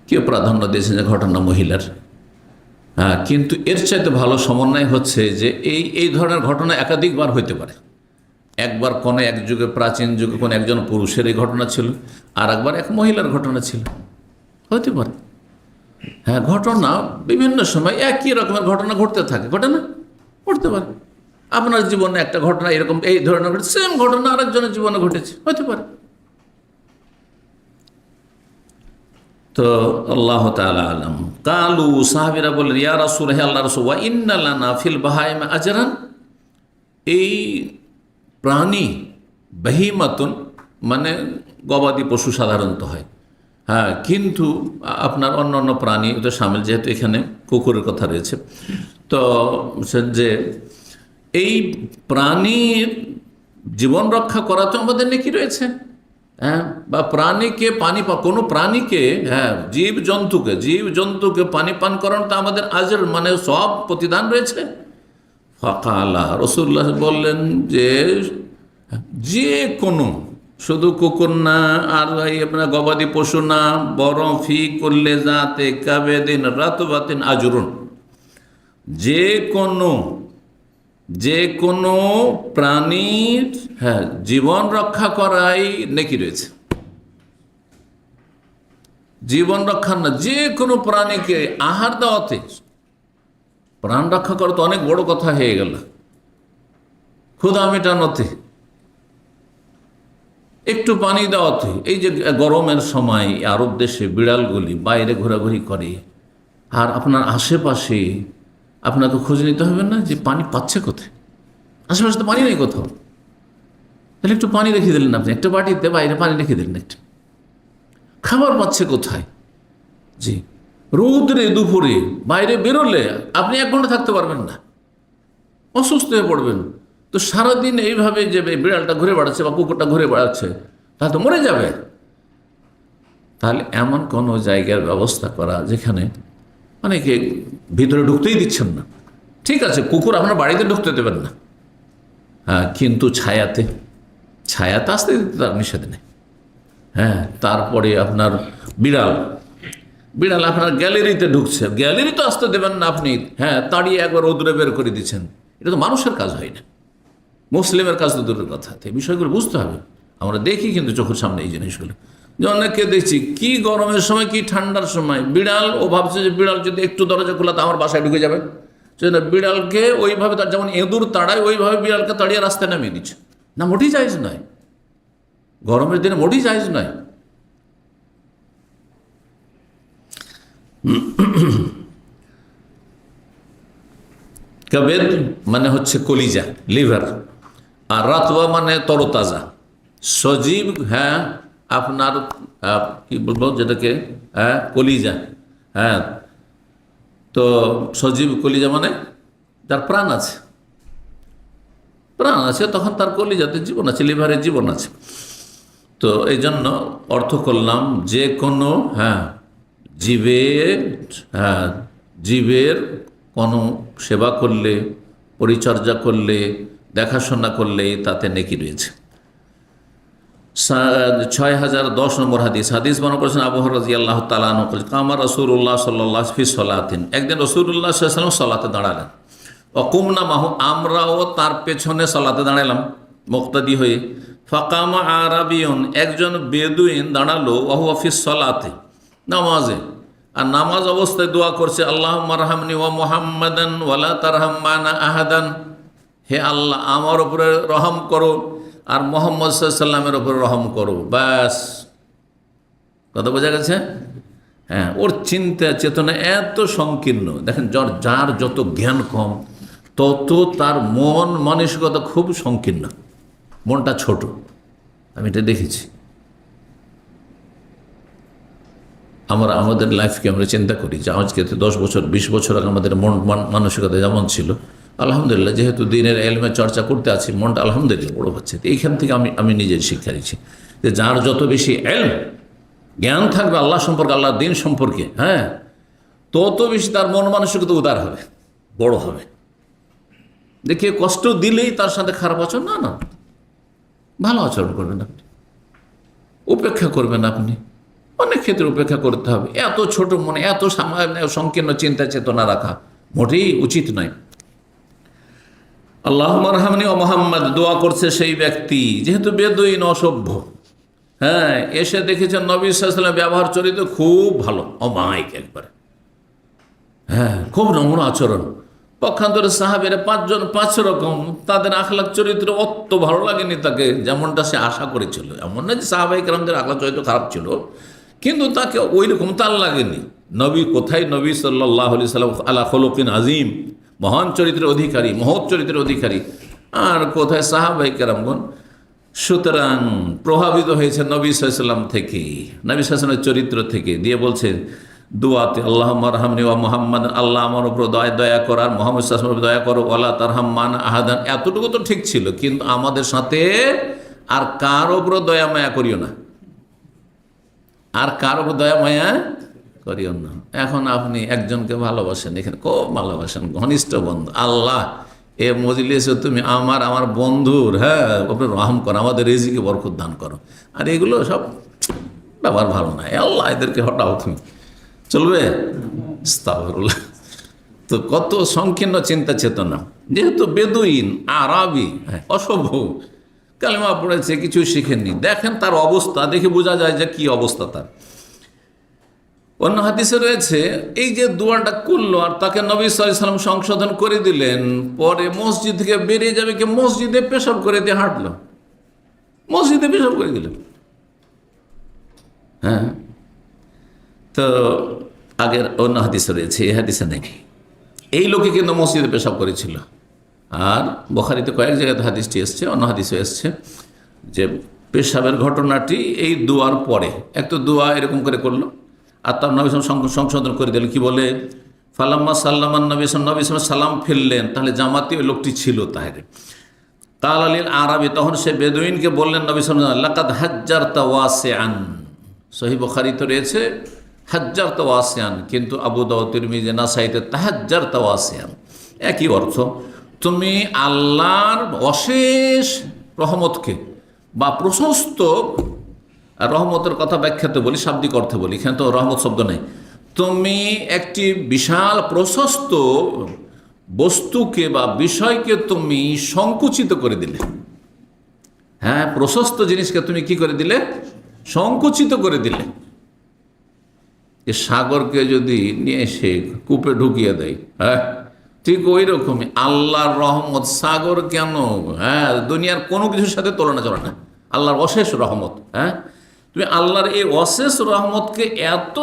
কেউ প্রাধান্য দিয়েছেন যে ঘটনা মহিলার। হ্যাঁ, কিন্তু এর চাইতে ভালো সমন্বয় হচ্ছে যে এই ধরনের ঘটনা একাধিকবার হইতে পারে। একবার কোনো এক যুগে, প্রাচীন যুগে কোনো একজন পুরুষের এই ঘটনা ছিল, আর একবার এক মহিলার ঘটনা ছিল, হতে পারে। হ্যাঁ, ঘটনা বিভিন্ন সময় একই রকমের ঘটনা ঘটতে থাকে, ঘটে না? ঘটতে পারে। আপনার জীবনে একটা ঘটনা এরকম এই ধরনের ঘটে, সেম ঘটনা আরেকজনের জীবনে ঘটেছে, হতে পারে। তো আল্লাহ তাআলা আলাম। কালু, সাহাবীরা বললেন, ইয়া রাসূল, হে আল্লাহর রাসূল, ওয়া ইন্না লানা ফিল বাহাইম আজরান, এই প্রাণী বাহিমাতুন মানে গবাদি পশু সাধারণত হয়, হ্যাঁ, কিন্তু আপনার অন্য অন্য প্রাণী ওদের সামিল, যেহেতু এখানে কুকুরের কথা রয়েছে, তো যে এই প্রাণীর জীবন রক্ষা করা তো আমাদের নেকি রয়েছে। হ্যাঁ, বা প্রাণীকে পানি কোনো প্রাণীকে, হ্যাঁ, জীব জন্তুকে পানি পান করানো তো আমাদের আজর মানে সব প্রতিদান রয়েছে। ফাকালা, রাসূলুল্লাহ বললেন যে কোনো, শুধু কুকুর না আর আপনার গবাদি পশু না, বরং ফি করলে যাতে কাবেদিন রাতবাতিন আজরুন, যে কোনো প্রাণীর, হ্যাঁ, জীবন রক্ষা করাই নেকি রয়েছে। জীবন রক্ষা না, যে কোনো প্রাণীকে আহার দেওয়াতে, প্রাণ রক্ষা করা তো অনেক বড় কথা হয়ে গেল, ক্ষুধা মেটানোতে, একটু পানি দেওয়াতে, এই যে গরমের সময় আরব দেশে বিড়ালগুলি বাইরে ঘোরাঘুরি করে, আর আপনার আশেপাশে আপনাকে খোঁজ নিতে হবে না যে পানি পাচ্ছে কোথায়, আশেপাশে তো পানি নেই কোথাও, তাহলে একটু পানি রেখে দিলেন আপনি, একটা বাটিতে বাইরে পানি রেখে দিলেন, একটু খাবার পাচ্ছে কোথায়। জি, রৌদ্রে দুপুরে বাইরে বেরোলে আপনি 1 ঘন্টা থাকতে পারবেন না, অসুস্থ হয়ে পড়বেন। তো সারাদিন এইভাবে যে বিড়ালটা ঘুরে বেড়াচ্ছে বা কুকুরটা ঘুরে বেড়াচ্ছে, তাহলে তো মরে যাবে। তাহলে এমন কোনো জায়গার ব্যবস্থা করা যেখানে অনেকে ভিতরে ঢুকতেই দিচ্ছেন না। ঠিক আছে, কুকুর আপনার বাড়িতে ঢুকতে দেবেন না, হ্যাঁ, কিন্তু ছায়াতে আসতে দিতে তার নিষেধ নেই। হ্যাঁ, তারপরে আপনার বিড়াল আপনার গ্যালারিতে ঢুকছে, গ্যালারি তো আসতে দেবেন না আপনি, হ্যাঁ, তাড়িয়ে একবার রোদরে বের করে দিচ্ছেন। এটা তো মানুষের কাজ হয় না, মুসলিমের কাজ তো দূরের কথা। এই বিষয়গুলো বুঝতে হবে। আমরা দেখি কিন্তু চোখের সামনে এই জিনিসগুলো, যে অনেককে দেখছি কি গরমের সময় কি ঠান্ডার সময় বিড়াল, ও ভাবছে যে বিড়াল যদি একটু দরজা খোলা তো আমার বাসায় ঢুকে যাবে, সেজন্য বিড়ালকে ওইভাবে, তার যেমন এঁদুর তাড়ায় ওইভাবে বিড়ালকে তাড়িয়ে রাস্তায় নামিয়ে দিচ্ছে। না, মোটেই জায়েজ নয়, গরমের দিনে মোটেই জায়েজ নয়। কাবেদ মানে হচ্ছে কলিজা, লিভার, আর রাতওয়া মানে তরতাজা, সজীব, হ্যাঁ, আপনার কি বলবো যেটাকে, হ্যাঁ, কলিজা, হ্যাঁ। তো সজীব কলিজা মানে যার প্রাণ আছে, তখন তার কলিজাতে জীবন আছে, লিভারে জীবন আছে। তো এই জন্য অর্থ করলাম যে কোনো, হ্যাঁ, জীবের কোনো সেবা করলে, পরিচর্যা করলে, দেখাশোনা করলে তাতে নেকি রয়েছে। 6010 নম্বর হাদিস বর্ণনা করেছেন আবু হুরায়রা রাদিয়াল্লাহু তাআলা আনহু, কামা রাসূলুল্লাহ সাল্লাল্লাহু আলাইহি ফি সালাতিন, একদিন রাসূলুল্লাহ সাল্লাল্লাহু আলাইহি ওয়াসাল্লাম সালাতে দাঁড়ালেন। ওয়াকুমনা মাহু, আমরাও তার পেছনে সালাতে দাঁড়ালাম মুক্তাদি হয়ে। ফাকামা আরাবিয়ুন, একজন বেদুইন দাঁড়ালো, ওয়া হুয়া ফি সালাতে, নামাজে, আর নামাজ অবস্থায় দোয়া করছে, আল্লাহুম্মা রহামনি ওয়া মুহাম্মাদান ওয়ালা তারহাম মানা আহাদান, হে আল্লাহ আমার উপরে রহম করো আর মুহাম্মদ সাল্লাল্লাহু আলাইহি ওয়াসাল্লামের উপরে রহম করো। ব্যাস, কথা বোঝা গেছে? হ্যাঁ, ওর চিন্তা চেতনা এত সংকীর্ণ। দেখেন, যার যত জ্ঞান কম তত তার মন মানসিকতা খুব সংকীর্ণ, মনটা ছোট। আমি এটা দেখেছি। আমাদের লাইফকে আমরা চিন্তা করি যে আজকে 10 বছর 20 বছর আগে আমাদের মন মানসিকতা যেমন ছিল, আলহামদুলিল্লাহ যেহেতু দিনের এলমে চর্চা করতে আছি, মনটা আলহামদুলিল্লাহ বড় হচ্ছে। এইখান থেকে আমি নিজের শিক্ষা দিচ্ছি যে যার যত বেশি এলম, জ্ঞান থাকবে আল্লাহ সম্পর্কে, আল্লাহর দিন সম্পর্কে, হ্যাঁ, তত বেশি তার মন মানসিকতা উদার হবে, বড় হবে। দেখিয়ে কষ্ট দিলেই তার সাথে খারাপ আচরণ, না, ভালো আচরণ করবেন আপনি, উপেক্ষা করবেন আপনি। অনেক ক্ষেত্রে উপেক্ষা করতে হবে। এত ছোট মনে, এত সংকীর্ণ চিন্তা চেতনা রাখা মোটেই উচিত নয়। আল্লাহুম্মা রহামনি ওয়া মুহাম্মাদ, দোয়া করছে সেই ব্যক্তি, যেহেতু বেদুইন, অসভ্য, হ্যাঁ, এসে দেখেছেন নবী সাল্লাল্লাহু আলাইহি ওয়াসাল্লাম ব্যবহার চরিত্র খুব ভালো, অমায়িক একবারে, হ্যাঁ, খুব নম্র আচরণ। পক্ষান্তরে সাহাবেরা 5 জন 5 রকম, তাদের আখলাক চরিত্র অত ভালো লাগেনি তাকে, যেমনটা সে আশা করেছিল। এমন না যে সাহাবায়ে কেরামদের আখলাক চরিত্র খারাপ ছিল, কিন্তু তাকে ওই রকম তার লাগেনি। নবী কোথায়, নবী সাল্লাল্লাহু আলাইহি সাল্লাম আলা খুলুকিন আযীম, মহান চরিত্রের অধিকারী, মহৎ চরিত্রের অধিকারী, আর কোথায় সাহাবায়ে কেরামগণ। সুতরাং প্রভাবিত হয়েছে নবী সাল্লাল্লাহু আলাইহি ওয়াসাল্লাম থেকে, নবী সাল্লাল্লাহু আলাইহি ওয়াসাল্লামের চরিত্র থেকে। দিয়ে বলছেন দোয়াতে, আল্লাহুম্মা রহামনি ওয়া মুহাম্মাদ, আল্লাহ আমার উপর দয়া কর আর মুহাম্মদ সাল্লাল্লাহু আলাইহি ওয়াসাল্লাম দয়া করো, ওয়ালা তারহাম মানা আহাদান, এতটুকু তো ঠিক ছিল, কিন্তু আমাদের সাথে আর কার উপর দয়া মায়া করিও না, আর কার উপর দয়া মায়া করিও না। এখন আপনি একজনকে ভালোবাসেন, এখানে খুব ভালোবাসেন, ঘনিষ্ঠ বন্ধু, আল্লাহ এ মজলিসে তুমি আমার বন্ধুর, হ্যাঁ, ওপরে রহম করো, আমাদের রিজিকে বরকত দান করো। আর এগুলো সব ব্যাপার ভালো না, আল্লাহ এদেরকে হটাও, তুমি চলবে? আস্তাগফিরুল্লাহ। তো কত সংকীর্ণ চিন্তা চেতনা। যেহেতু বেদুইন, আরাবি, অসভ্য, কালেমা পড়েছে, কিছু শিখেননি, দেখেন তার অবস্থা দেখে বোঝা যায় যে কি অবস্থা তার। অন্য হাদিসে রয়েছে, এই যে দোয়াটা করলো আর তাকে নবী সাল্লাল্লাহু আলাইহি ওয়াসাল্লাম সংশোধন করে দিলেন, পরে মসজিদ থেকে বেরিয়ে যাবে কি মসজিদে পেশাব করে দিয়ে হাঁটলো, মসজিদে পেশাব করে দিলেন। হ্যাঁ, তো আগের অন্য হাদিসে রয়েছে, এই হাদিসে নেই। এই লোকে কিন্তু মসজিদে পেশাব করেছিল। আর বুখারীতে কয়েক জায়গাতে হাদিসটি এসছে, অন্য হাদিসে এসছে যে পেশাবের ঘটনাটি এই দোয়ার পরে। এক তো দোয়া এরকম করে করলো, আর তার নবী সংশোধন করে দিলেন। কি বলে? ফালাম্মা সাল্লামান নবী সালাম ফেললেন, তাহলে জামাতি ওই লোকটি ছিল তাহলে। কাল আলীল আরবি, তখন সে বেদুইনকে বললেন নবী সাল্লাল্লাহু লাকাদ হাজ্জারতা ওয়াসিআন। সহিহ বুখারীতে রয়েছে হাজ্জারতা ওয়াসিআন, কিন্তু আবু দাউদ, তিরমিজি, নাসাইতে তাহাজ্জারতা ওয়াসিআন, একই অর্থ। তুমি আল্লাহর অশেষ রহমতকে বা প্রশস্ত রহমতের কথা ব্যাখ্যাতে বলি, শাব্দিক অর্থে বলি, এখানে তো রহমত শব্দ নেই। তুমি একটি বিশাল প্রশস্ত বস্তুকে বা বিষয়কে তুমি সংকুচিত করে দিলে। হ্যাঁ, প্রশস্ত জিনিসকে তুমি কি করে দিলে? সংকুচিত করে দিলে। যে সাগরকে যদি নিয়ে এসে কূপে ঢুকিয়ে দেয়, হ্যাঁ, ঠিক ওই রকমই আল্লাহর রহমত। সাগর কেন? হ্যাঁ, দুনিয়ার কোনো কিছুর সাথে তুলনা চলে না। আল্লাহর অশেষ রহমত। হ্যাঁ, তুমি আল্লাহর এই অশেষ রহমতকে এত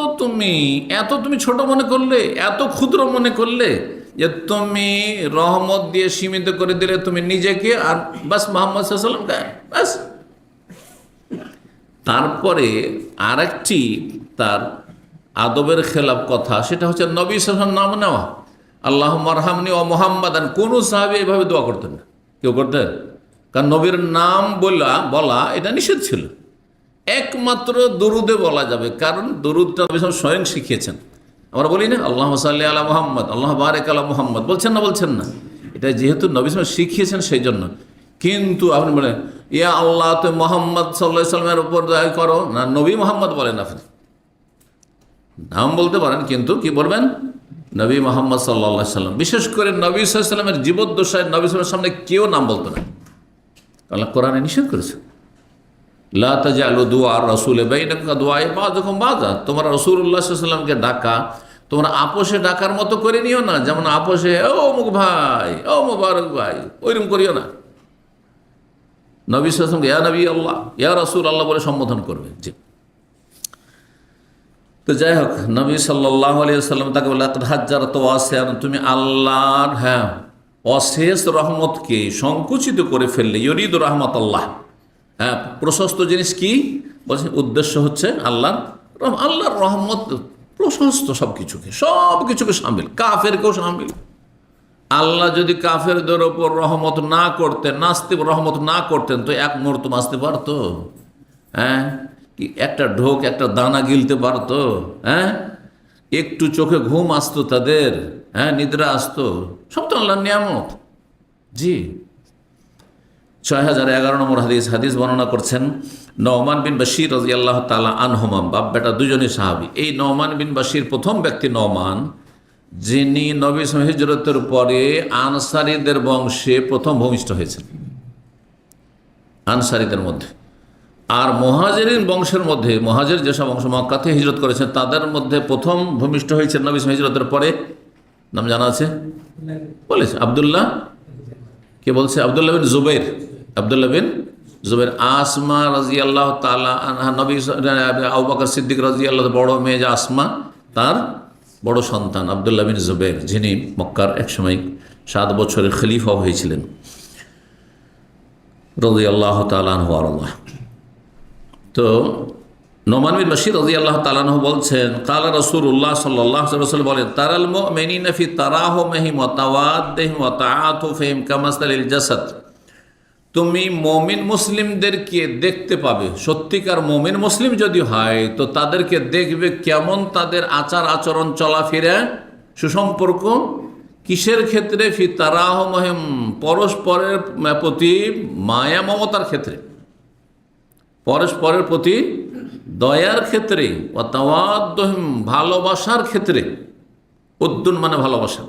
তুমি ছোট মনে করলে, এত ক্ষুদ্র মনে করলে যে তুমি রহমত দিয়ে সীমিত করে দিলে তুমি নিজেকে, আর বাস মুহাম্মদ সাল্লাল্লাহু আলাইহি ওয়াসাল্লামকে, বাস। তারপরে আরেকটি তার আদবের খেলাফ কথা, সেটা হচ্ছে নবী সাল্লাল্লাহু আলাইহি ওয়াসাল্লাম নাম নেওয়া। আল্লাহুম্মা আরহামনি ওয়া মুহাম্মাদান। কোন সাহাবী এইভাবে দোয়া করতেন না। কেউ করতেন? কারণ নবীর নাম বলা এটা নিষেধ ছিল। একমাত্র দরুদে বলা যাবে, কারণ দরুদটা নবী সাল্লাল্লাহু আলাইহি ওয়াসাল্লাম স্বয়ং শিখিয়েছেন। আমরা বলি না আল্লাহুম্মা সাল্লি আলা মুহাম্মদ, আল্লাহ বারিক আলা মুহাম্মদ, বলছেন না? এটা যেহেতু নবী সাল্লাল্লাহু আলাইহি ওয়াসাল্লাম শিখিয়েছেন সেই জন্য। কিন্তু আপনি বলেন ইয়া আল্লাহ, তো মুহাম্মদ সাল্লাল্লাহু আলাইহি ওয়াসাল্লামের উপর দয়া করো না, নবী মুহাম্মদ বলেন। আপনি নাম বলতে পারেন, কিন্তু কি বলবেন? নবী মুহাম্মদ সাল্লাল্লাহু আলাইহি ওয়াসাল্লাম। বিশেষ করে নবী সাল্লাল্লাহু আলাইহি ওয়াসাল্লামের জীবদ্দশায় নবী সাল্লাল্লাহু আলাইহি ওয়াসাল্লামের সামনে কেউ নাম বলতো না। আল্লাহ কোরআনে নিষেধ করেছে, লা তাজআলু দুআ রাসূল বাইনাকুম কাদুআই বাযুকুম বাযা। তোমরা রাসূলুল্লাহ সাল্লাল্লাহু আলাইহি ওয়াসাল্লামকে ডাকা তোমরা আপোষে ডাকার মতো করে নিও না, যেমন আপোষে ও অমুক ভাই, ও মুবারক ভাই, ওইরকম করিও না। নবী সাল্লাল্লাহু আলাইহি ওয়াসাল্লামকে ইয়া নবী আল্লাহ, ইয়া রাসূল আল্লাহ বলে সম্বোধন করবে। জি, তো যাই হোক, নবী সাল্লাল্লাহু আলাইহি ওয়াসাল্লাম তাকে বলে লাকাদ হাজ্জারতা ওয়াসিআন, তুমি আল্লাহর অশেষ রহমতকে সংকুচিত করে ফেললে। ইউরিদু রাহমাতাল্লাহ, প্রশস্ত জিনিস কি বলছে? উদ্দেশ্য হচ্ছে আল্লাহর রহমত প্রশস্ত, সব কিছুকে সামিল, কাফেরকেও সামিল। আল্লাহ যদি কাফেরদের ওপর রহমত না করতেন, রহমত না করতেন, তো এক মুহূর্ত বাঁচতে পারতো? হ্যাঁ, কি একটা ঢোক, একটা দানা গিলতে পারতো? হ্যাঁ, একটু চোখে ঘুম আসতো তাদের? হ্যাঁ, নিদ্রা আসতো? সব তো আল্লাহর নিয়ামত। জি, 6011 নম্বর হাদিস বর্ণনা করছেন নওমান বিন বাশির রাদিয়াল্লাহু তাআলা আনহুমা। বাপ বেটা দুজনই সাহাবী। এই নওমান বিন বাশির প্রথম ব্যক্তি নওমান, যিনি নবী সাল্লাল্লাহু আলাইহি ওয়াসাল্লাম হিজরতের পরে আনসারীদের বংশে প্রথম ভূমিষ্ঠ হয়েছেন, আনসারীদের মধ্যে। আর মুহাজিরিন বংশের মধ্যে, মুহাজির যেসব বংশ মক্কা থেকে হিজরত করেছেন, তাদের মধ্যে প্রথম ভূমিষ্ঠ হয়েছেন নবী সাল্লাল্লাহু আলাইহি ওয়াসাল্লাম হিজরতের পরে। নাম জানা আছে? বলেছে আব্দুল্লাহ। কে বলছে? আব্দুল্লাহ বিন জুবাইর। আব্দুল্লাহ বিন জুবাইর। আসমা রাদিয়াল্লাহু তাআলা আনহা, নবী আবু বকর সিদ্দিক রাদিয়াল্লাহু বড় মেয়ে যে আসমা, তার বড় সন্তান আব্দুল্লাহ বিন জুবাইর, যিনি মক্কার একসময় 7 বছরের খলিফা হয়েছিলেন রাদিয়াল্লাহু তাআলা আনহু আল্লাহ। তো নোমান বিন বাশির রাদিয়াল্লাহু তাআলা আনহু বলছেন, কালা রাসূলুল্লাহ সাল্লাল্লাহু আলাইহি ওয়াসাল্লাম বলেন, তারাল মুমিনিনা ফি তারাহুমিহিম ওয়া তাওয়াদ্দিহিম ওয়া তাআতুফিহিম কামাসালিল জাসাদ। তুমি মুমিন মুসলিমদেরকে দেখতে পাবে। সত্যিকার মুমিন মুসলিম যদি হয় তো তাদেরকে দেখবে কেমন তাদের আচার আচরণ, চলাফেরা, সুসম্পর্ক। কিসের ক্ষেত্রে? ফি তারাহুমিহিম, পরস্পরের প্রতি মায়া মমতার ক্ষেত্রে, পরস্পরের প্রতি দয়ার ক্ষেত্রে, ও তাওয়াদ্দুহিম, ভালোবাসার ক্ষেত্রে। উদ্দুন মানে ভালোবাসা,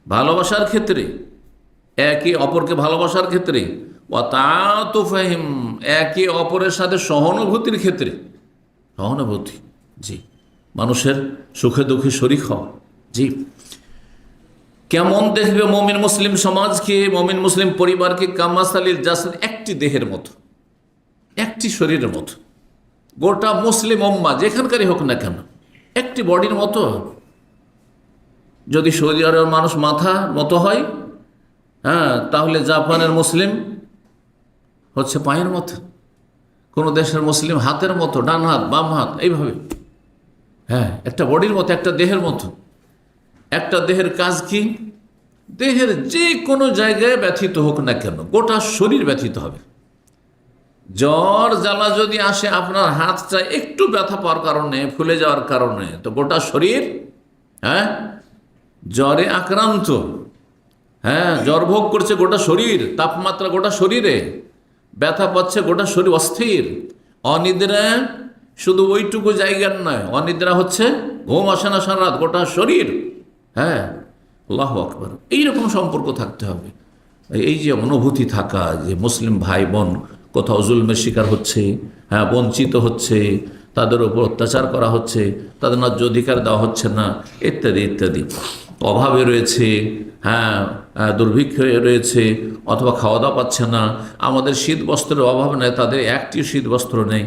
ভালোবাসার ক্ষেত্রে, একে অপরকে ভালোবাসার ক্ষেত্রে। ও তাআতুফিহিম, একে অপরের সাথে সহানুভূতির ক্ষেত্রে। সহানুভূতি, জি, মানুষের সুখে দুঃখে শরীক হওয়া। জি, কেমন দেখবে মুমিন মুসলিম সমাজকে, মুমিন মুসলিম পরিবারকে? কামাসালিল জাসাদ, একটি দেহের মতো। একটি শরীরের মতো। গোটা মুসলিম উম্মাহ যেখানকারই হোক না কেন একটি বডির মতো। যদি সৌদি আরবের মানুষ মাথার মতো হয়, হ্যাঁ, তাহলে জাপানের মুসলিম হচ্ছে পায়ের মতো, কোনো দেশের মুসলিম হাতের মতো, ডান হাত বাম হাত এইভাবে। হ্যাঁ, একটা বডির মতো, একটা দেহের মতো। একটা দেহের কাজ কি? দেহের যে কোনো জায়গায় ব্যথিত হোক না কেন গোটা শরীর ব্যথিত হবে। জ্বর জ্বালা যদি আসে আপনার হাতটা একটু ব্যথা পাওয়ার কারণে, ফুলে যাওয়ার কারণে, তো গোটা শরীর, হ্যাঁ, জ্বরে আক্রান্ত, হ্যাঁ, জ্বর ভোগ করছে গোটা শরীর, তাপমাত্রা গোটা শরীরে, ব্যথা পাচ্ছে গোটা শরীর, অস্থির। অনিদ্রা শুধু ওইটুকু জায়গার নয়, অনিদ্রা হচ্ছে ঘুম আসে না সারা রাত, গোটা শরীর। হ্যাঁ, আল্লাহু আকবার। এইরকম সম্পর্ক থাকতে হবে। এই যে অনুভূতি থাকা যে মুসলিম ভাই বোন কোথাও জুলমের শিকার হচ্ছে, হ্যাঁ, বঞ্চিত হচ্ছে, তাদের উপর অত্যাচার করা হচ্ছে, তাদের ন্যায্য অধিকার দেওয়া হচ্ছে না, ইত্যাদি ইত্যাদি, অভাবে রয়েছে, হ্যাঁ, দুর্ভিক্ষে রয়েছে, অথবা খাওয়া দাওয়া পাচ্ছে না, আমাদের শীত বস্ত্রের অভাব নেই, তাদের একটিও শীত বস্ত্র নেই।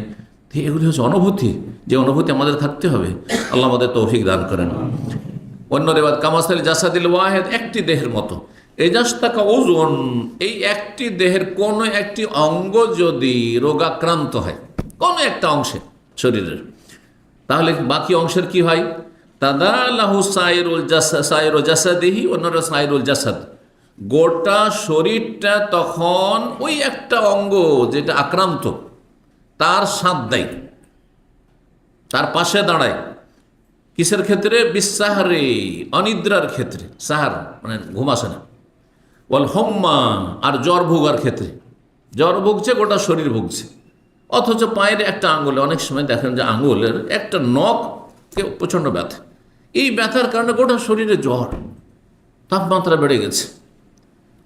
এগুলি হচ্ছে অনুভূতি, যে অনুভূতি আমাদের থাকতে হবে। আল্লাহ আমাদের তৌফিক দান করেন। অন্য রেবাদ কামাসাল জাসাদিল ওয়াহেদ, একটি দেহের মতো। এজাস্তাকা ওজন, এই একটি দেহের কোনো একটি অঙ্গ যদি রোগাক্রান্ত হয়, কোনো একটা অংশে শরীরের, তাহলে বাকি অংশের কি হয়? তাদালাহু সাইরুল জাসাদিহি অন্যরা সাইরুল জাসাদ, গোটা শরীরটা তখন ওই একটা অঙ্গ যেটা আক্রান্ত তার সাথ দেয়, তার পাশে দাঁড়ায়। কিসের ক্ষেত্রে? বিসাহারে, অনিদ্রার ক্ষেত্রে। সাহার মানে ঘুম আসে না। ওয়াল হোম্মা, আর জ্বর ভোগার ক্ষেত্রে। জ্বর ভুগছে, গোটা শরীর ভুগছে, অথচ পায়ের একটা আঙুলে, অনেক সময় দেখেন যে আঙুলের একটা নখকে প্রচণ্ড ব্যথা, এই ব্যথার কারণে গোটা শরীরে জ্বর, তাপমাত্রা বেড়ে গেছে।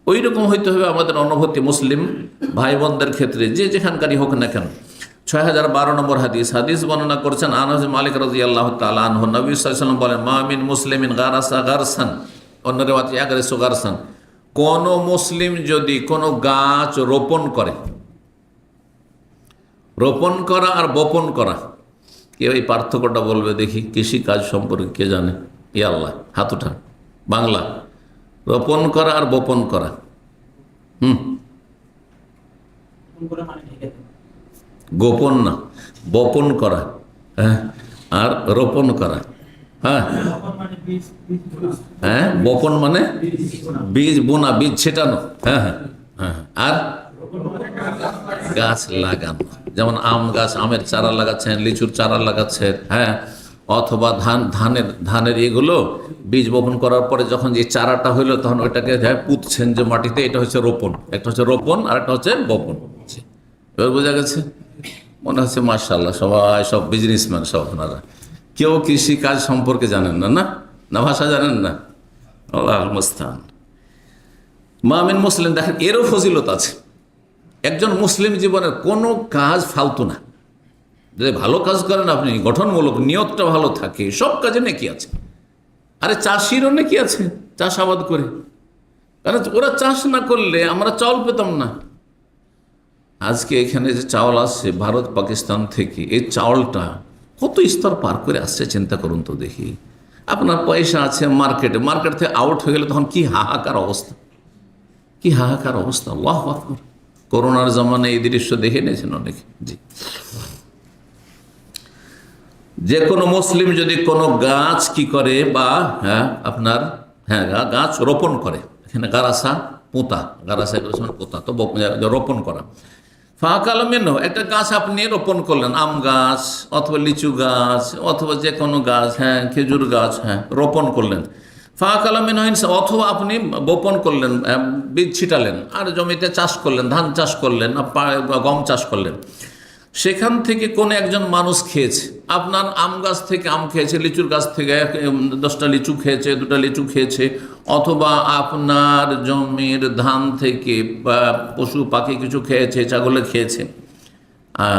ওই রকম হইতে হবে আমাদের অনুভূতি মুসলিম ভাই বোনদের ক্ষেত্রে, যে যেখানকারই হোক না কেন। 6012 নম্বর হাদিস বর্ণনা করছেন আনাস মালিক রাদিয়াল্লাহু তাআলা আনহু, নবী সাল্লাল্লাহু আলাইহি ওয়াসাল্লাম বলেন, মা মিন মুসলিমিন গারাসা গারসান, অন্য রিওয়ায়াতে ইয়াগরিসু গারসান, কোন মুসলিম যদি কোনো গাছ রোপণ করে, রোপণ করা আর বপন করা, কেউ এই পার্থক্যটা বলবে দেখি? কৃষি কাজ সম্পর্কে কে জানে? ই আল্লাহ, হাত উঠান। বাংলা, রোপণ করা আর বপন করা। গোপন না, বপন করা, হ্যাঁ, আর রোপণ করা। হ্যাঁ, হ্যাঁ, বপন মানে বীজ বোনা, বীজ ছেটানো। হ্যাঁ হ্যাঁ হ্যাঁ, আর গাছ লাগানো, যেমন আম গাছ, আমের চারা লাগাচ্ছেন, লিচুর চারা লাগাচ্ছেন, হ্যাঁ, অথবা ধানের এগুলো বীজ বপন করার পরে যখন যে চারাটা হইলো তখন ওইটাকে পুঁতছেন যে মাটিতে, এটা হচ্ছে রোপণ। একটা হচ্ছে রোপণ আর একটা হচ্ছে বপন। এবার বোঝা গেছে? মনে হচ্ছে মাশাআল্লাহ সবাই সব বিজনেসম্যান সব আপনারা। কেউ কৃষি কাজ সম্পর্কে জানেন না, না ভাষা জানেন না। আল্লাহুল মুস্তাআন। মুমিন মুসলিম, দেখেন এরও ফজিলত আছে। একজন মুসলিম জীবনের কোনো কাজ ফালতু না। যদি ভালো কাজ করেন আপনি, গঠনমূলক, নিয়তটা ভালো থাকে, সব কাজে নেকি আছে। আরে চাষিরও নেকি আছে, চাষাবাদ করে। কারণ ওরা চাষ না করলে আমরা চাউল পেতাম না। আজকে এখানে যে চাউল আসছে ভারত পাকিস্তান থেকে, এই চাউলটা কত স্তর পার করে আসছে চিন্তা করুন তো দেখি। আপনার পয়সা আছে মার্কেটে, মার্কেট থেকে আউট হয়ে গেলে তখন কি হাহাকার অবস্থা, কি হাহাকার অবস্থা। আল্লাহু আকবার। করোনার জামানায় এই দৃশ্য দেখে নিয়েছেন অনেকে। জি, যে কোনো মুসলিম যদি কোনো গাছ কি করে, বা আপনার গাছ রোপণ করে, এখানে গারাসা পোঁতা, গারাসা পোঁতা, তো রোপণ করা। ফাঁকাল মেন, একটা গাছ আপনি রোপণ করলেন, আম গাছ অথবা লিচু গাছ অথবা যে কোনো গাছ, হ্যাঁ, খেজুর গাছ, হ্যাঁ, রোপণ করলেন। ফাঁকাল মেন, অথবা আপনি বপন করলেন, বীজ ছিটালেন, আর জমিতে চাষ করলেন, ধান চাষ করলেন, গম চাষ করলেন। সেখান থেকে কোন একজন মানুষ খেয়েছে, আপনার আম গাছ থেকে আম খেয়েছে, লিচুর গাছ থেকে 10টা লিচু খেয়েছে, 2টা লিচু খেয়েছে, অথবা আপনার জমির ধান থেকে পশু পাখি কিছু খেয়েছে, ছাগলে খেয়েছে।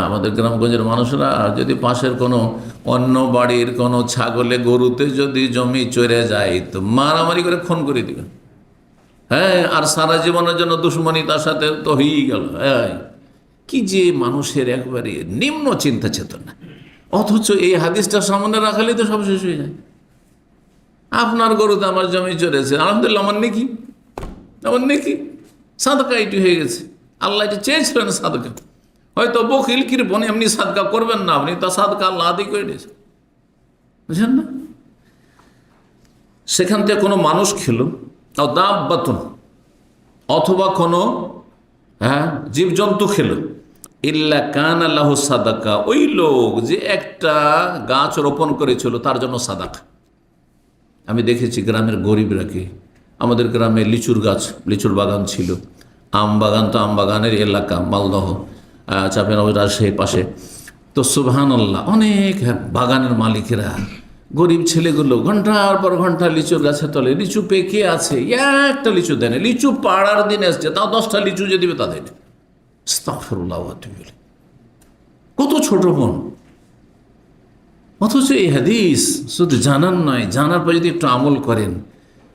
আমাদের গ্রামগঞ্জের মানুষরা যদি পাশের কোনো অন্য বাড়ির কোনো ছাগলে গরুতে যদি জমি চড়ে যায় তো মারামারি করে খুন করে দিবেন। হ্যাঁ, আর সারা জীবনের জন্য দুশ্মনী তার সাথে তো হয়েই গেল। হ্যাঁ, কি যে মানুষের একবারে নিম্ন চিন্তা চেতনা, অথচ এই হাদিসটা সামনে রাখালেই তো সব শেষ হয়ে যায়। আপনার গরুতে আমার জমি চড়েছে, আলহামদুলিল্লাহ, আমার নেকি সাদকা এটি হয়ে গেছে। আল্লাহ এটি চেয়েছিলেন সাদকা, হয়তো বকিল কৃপণ এমনি সাদকা করবেন না, আপনি তা সাদকা আল্লাহ আদি করে দিয়েছেন, বুঝলেন না? সেখান থেকে কোনো মানুষ খেলো দাব্বাতুন, অথবা কোনো জীবজন্তু খেলো, ইল্লা কানা লাহু সাদাকা, ওই লোক যে একটা গাছ রোপণ করেছিল তার জন্য সাদাকা। আমি দেখেছি গ্রামের গরিবরা কি, আমাদের গ্রামে লিচুর বাগান ছিল, আম বাগান, তো আম বাগানের এলাকা মালদহ চাপেনগর রাজশাহীর পাশে। তো সুবহানাল্লাহ, অনেক বাগানের মালিকেরা, গরিব ছেলেগুলো ঘন্টার পর ঘন্টা লিচুর গাছের তলে, লিচু পেকে আছে, একটা লিচু দেয় না, লিচু পাড়ার দিন এসছে, তাও 10টা লিচু যে দিবে তা দেয় না। আস্তাগফিরুল্লাহ, কত ছোট বোন। অথচ এই হাদিস শুধু জানার নয়, জানার পর যদি একটু আমল করেন,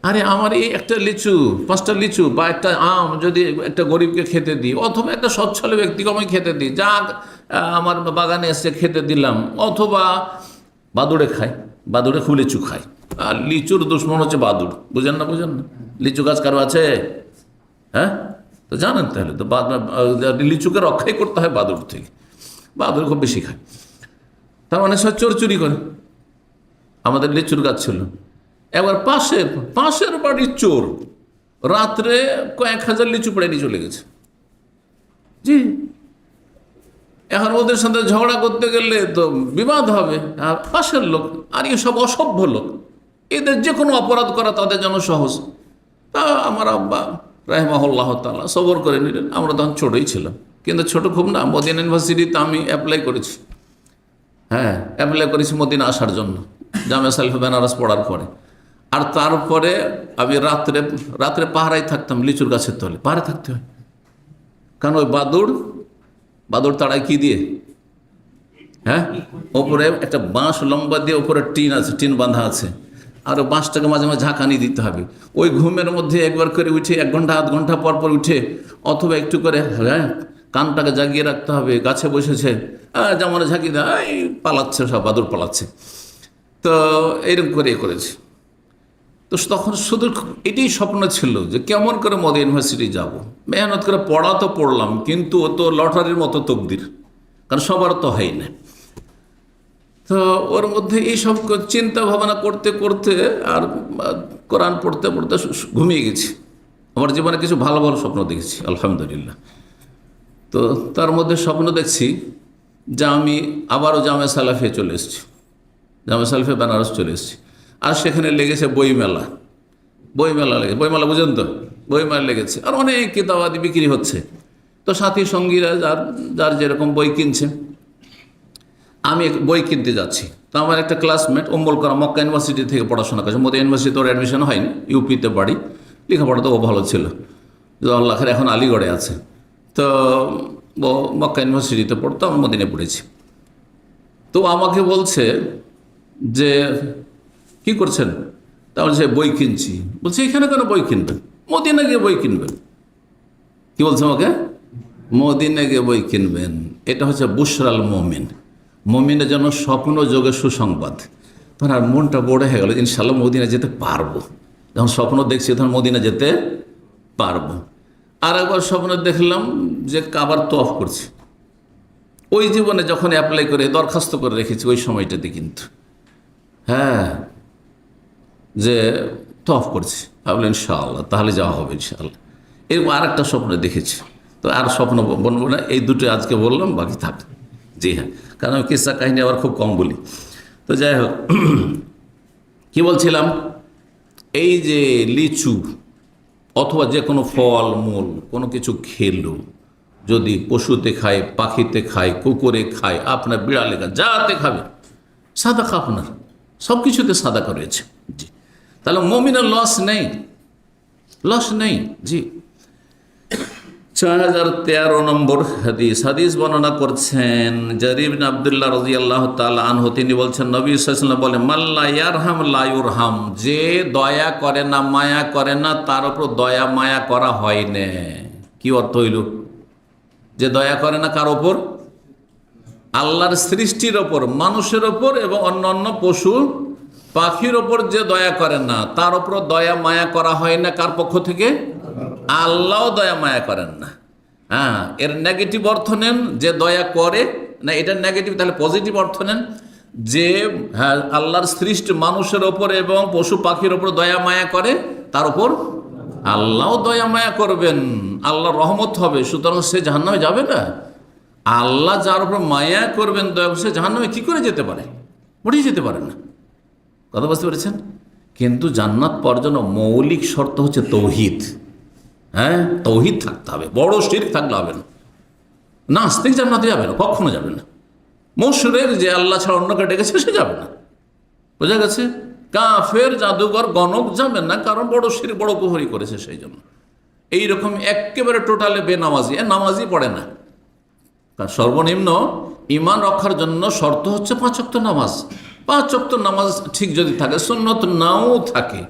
আরে আমার এই একটা লিচু, 5টা লিচু বা একটা আম যদি একটা গরিবকে খেতে দিই, অথবা একটা সচ্ছল ব্যক্তিকে আমি খেতে দিই, যা আমার বাগানে এসে খেতে দিলাম, অথবা বাদুড়ে খায়, বাদুড়ে খুব লিচু খায়। আর লিচুর দুশ্মন হচ্ছে বাদুড়, বুঝেন না? লিচু গাছ কারো আছে? হ্যাঁ, তো জানেন তাহলে তো লিচুকে রক্ষাই করতে হয় বাদুড় থেকে, বাদুড় খুব বেশি খায়। তার মানে সব চোর চুরি করে। আমাদের লিচুর গাছ ছিল, এবার পাশের বাড়ির চোর রাত্রে কয়েক হাজার লিচু পেড়ে নিয়ে চলে গেছে। জি, এখন ওদের সাথে ঝগড়া করতে গেলে তো বিবাদ হবে, আর পাশের লোক, আর সব অসভ্য লোক, এদের যে কোনো অপরাধ করা তাদের জন্য সহজ। তা আমার আব্বা রাহিমাহুল্লাহ তাআলা সবর করে নিলেন। আমরা তখন ছোটই ছিলাম, কিন্তু ছোট খুব না, মদিনা ইউনিভার্সিটিতে আমি অ্যাপ্লাই করেছি, অ্যাপ্লাই করেছি মদিনা আসার জন্য, জামিয়া সালফে বেনারস পড়ার পরে। আর তারপরে আমি রাত্রে পাহারায় থাকতাম, লিচুর গাছের তলে পাহাড়ে থাকতে হয়, কারণ ওই বাদুড় তাড়ায় কি দিয়ে, ওপরে একটা বাঁশ লম্বা দিয়ে ওপরে টিন বাঁধা আছে, আর বাঁশটাকে মাঝে মাঝে ঝাঁকানি দিতে হবে। ওই ঘুমের মধ্যে একবার করে উঠে 1 ঘন্টা 1/2 ঘন্টা পর পর উঠে, অথবা একটু করে কানটাকে জাগিয়ে রাখতে হবে, গাছে বসেছে, যেমন ঝাঁকি দেয় পালাচ্ছে, সব বাদুড় পালাচ্ছে। তো এইরকম করেছি। তো তখন শুধু এটাই স্বপ্ন ছিল যে কেমন করে মদিনা ইউনিভার্সিটি যাব। মেহনত করে পড়া তো পড়লাম, কিন্তু ও তো লটারির মতো তকদির, কারণ সবার তো হয় না। তো ওর মধ্যে এইসব চিন্তা ভাবনা করতে করতে আর কোরআন পড়তে পড়তে ঘুমিয়ে গেছি। আমার জীবনে কিছু ভালো ভালো স্বপ্ন দেখেছি আলহামদুলিল্লাহ। তো তার মধ্যে স্বপ্ন দেখছি যে আমি আবারও জামিয়া সালাফে চলে এসেছি, জামিয়া সালাফে বেনারস চলে এসেছি। আর সেখানে লেগেছে বইমেলা লেগেছে, বইমেলা বুঝেন তো, বইমেলা লেগেছে, আর অনেক কিতাবাদি বিক্রি হচ্ছে। তো সাথী সঙ্গীরা যার যেরকম বই কিনছে, আমি বই কিনতে যাচ্ছি। তো আমার একটা ক্লাসমেট উম্মুল করা মক্কা ইউনিভার্সিটি থেকে পড়াশোনা করছে, মদিনা ইউনিভার্সিটি ওর অ্যাডমিশন হয়নি, ইউপিতে বাড়ি, লেখাপড়া তো ও ভালো ছিল, আল্লাহের এখন আলিগড়ে আছে। তো ও মক্কা ইউনিভার্সিটিতে পড়তো, আমি মদিনায় পড়েছি। তো আমাকে বলছে যে কি করছেন? তাহলে সে বই কিনছি। বলছে এখানে কেন বই কিনবেন, মদিনা গিয়ে বই কিনবেন। কি বলছে আমাকে? মদিনা গিয়ে বই কিনবেন। এটা হচ্ছে বুশরাল মুমিন, মুমিনের জন্য স্বপ্ন যোগে সুসংবাদ। তখন আর মনটা বড় হয়ে গেল, ইনশাল্লাহ মদিনা যেতে পারবো। যখন স্বপ্ন দেখছি তখন মদিনা যেতে পারবো। আর একবার স্বপ্ন দেখলাম যে কাবার তওয়াফ করছি। ওই জীবনে যখন অ্যাপ্লাই করে দরখাস্ত করে রেখেছি ওই সময়টাতে, কিন্তু যে তওয়াফ করছি, ভাবলেন ইনশাআল্লাহ তাহলে যাওয়া হবে ইনশাআল্লাহ। এরকম আর একটা স্বপ্ন দেখেছি। তো আর স্বপ্ন বলবো না, এই দুটো আজকে বললাম, বাকি থাক। জি হ্যাঁ, কারণ আমি কিস্সা কাহিনী আবার খুব কম বলি। তো যাই হোক, কি বলছিলাম, এই যে লিচু অথবা যে কোনো ফল মূল কোনো কিছু খেলো, যদি পশুতে খায়, পাখিতে খায়, কুকুরে খায়, আপনার বিড়ালে খায়, যাতে খাবে, সাদাকা আপনার সব কিছুতে সাদাকা রয়েছে। জি, তাহলে মুমিনের লস নেই। জি, 4013 নম্বর হাদিস বর্ণনা করছেন জারির বিন আব্দুল্লাহ রাদিয়াল্লাহু তাআলা আনহু। তিনি বলছেন, নবী সাল্লাল্লাহু আলাইহি ওয়াসাল্লাম বলেন, মাল্লা ইয়ারহাম লা ইউরহাম, যে দয়া করে না, মায়া করে না, তার উপর দয়া মায়া করা হয় না। কি অর্থ হইল? যে দয়া করে না কার ওপর? আল্লাহর সৃষ্টির ওপর, মানুষের ওপর এবং অন্যান্য পশু পাখির ওপর যে দয়া করে না, তার ওপর দয়া মায়া করা হয় না কার পক্ষ থেকে? আল্লাহও দয়া মায়া করেন না। হ্যাঁ, এর নেগেটিভ অর্থ নেন যে দয়া করে না, এটা নেগেটিভ। তাহলে পজিটিভ অর্থ নেন যে হ্যাঁ, আল্লাহর সৃষ্টি মানুষের ওপর এবং পশু পাখির ওপর দয়া মায়া করে, তার উপর আল্লাহও দয়া মায়া করবেন, আল্লাহর রহমত হবে। সুতরাং সে জাহান্নামে যাবে না। আল্লাহ যার উপর মায়া করবেন, দয়া, সে জাহান্নামে কি করে যেতে পারে? মোটেই যেতে পারে না। কথা বুঝতে পেরেছেন? কিন্তু জান্নাত পাওয়ার জন্য মৌলিক শর্ত হচ্ছে তৌহিদ। হ্যাঁ, তৌহিদ থাকতে হবে, বড় শিরক থাকলে হবে না। নাস্তিক জান্নাতে যাবে না, কখনো যাবে না। মুশরিক যে আল্লাহ ছাড়া অন্যকে ডেকেছে সে যাবে না। বোঝা গেছে? কাফের, জাদুঘর, গণক যাবে না, কারণ বড় শিরক, বড় কুফরি করেছে সেই জন্য। এইরকম একেবারে টোটালে বেনামাজি, নামাজি পড়ে না। কারণ সর্বনিম্ন ঈমান রক্ষার জন্য শর্ত হচ্ছে 5 ওয়াক্ত নামাজ। 5 ওয়াক্ত নামাজ ঠিক যদি থাকে, সুন্নত নাও থাকে,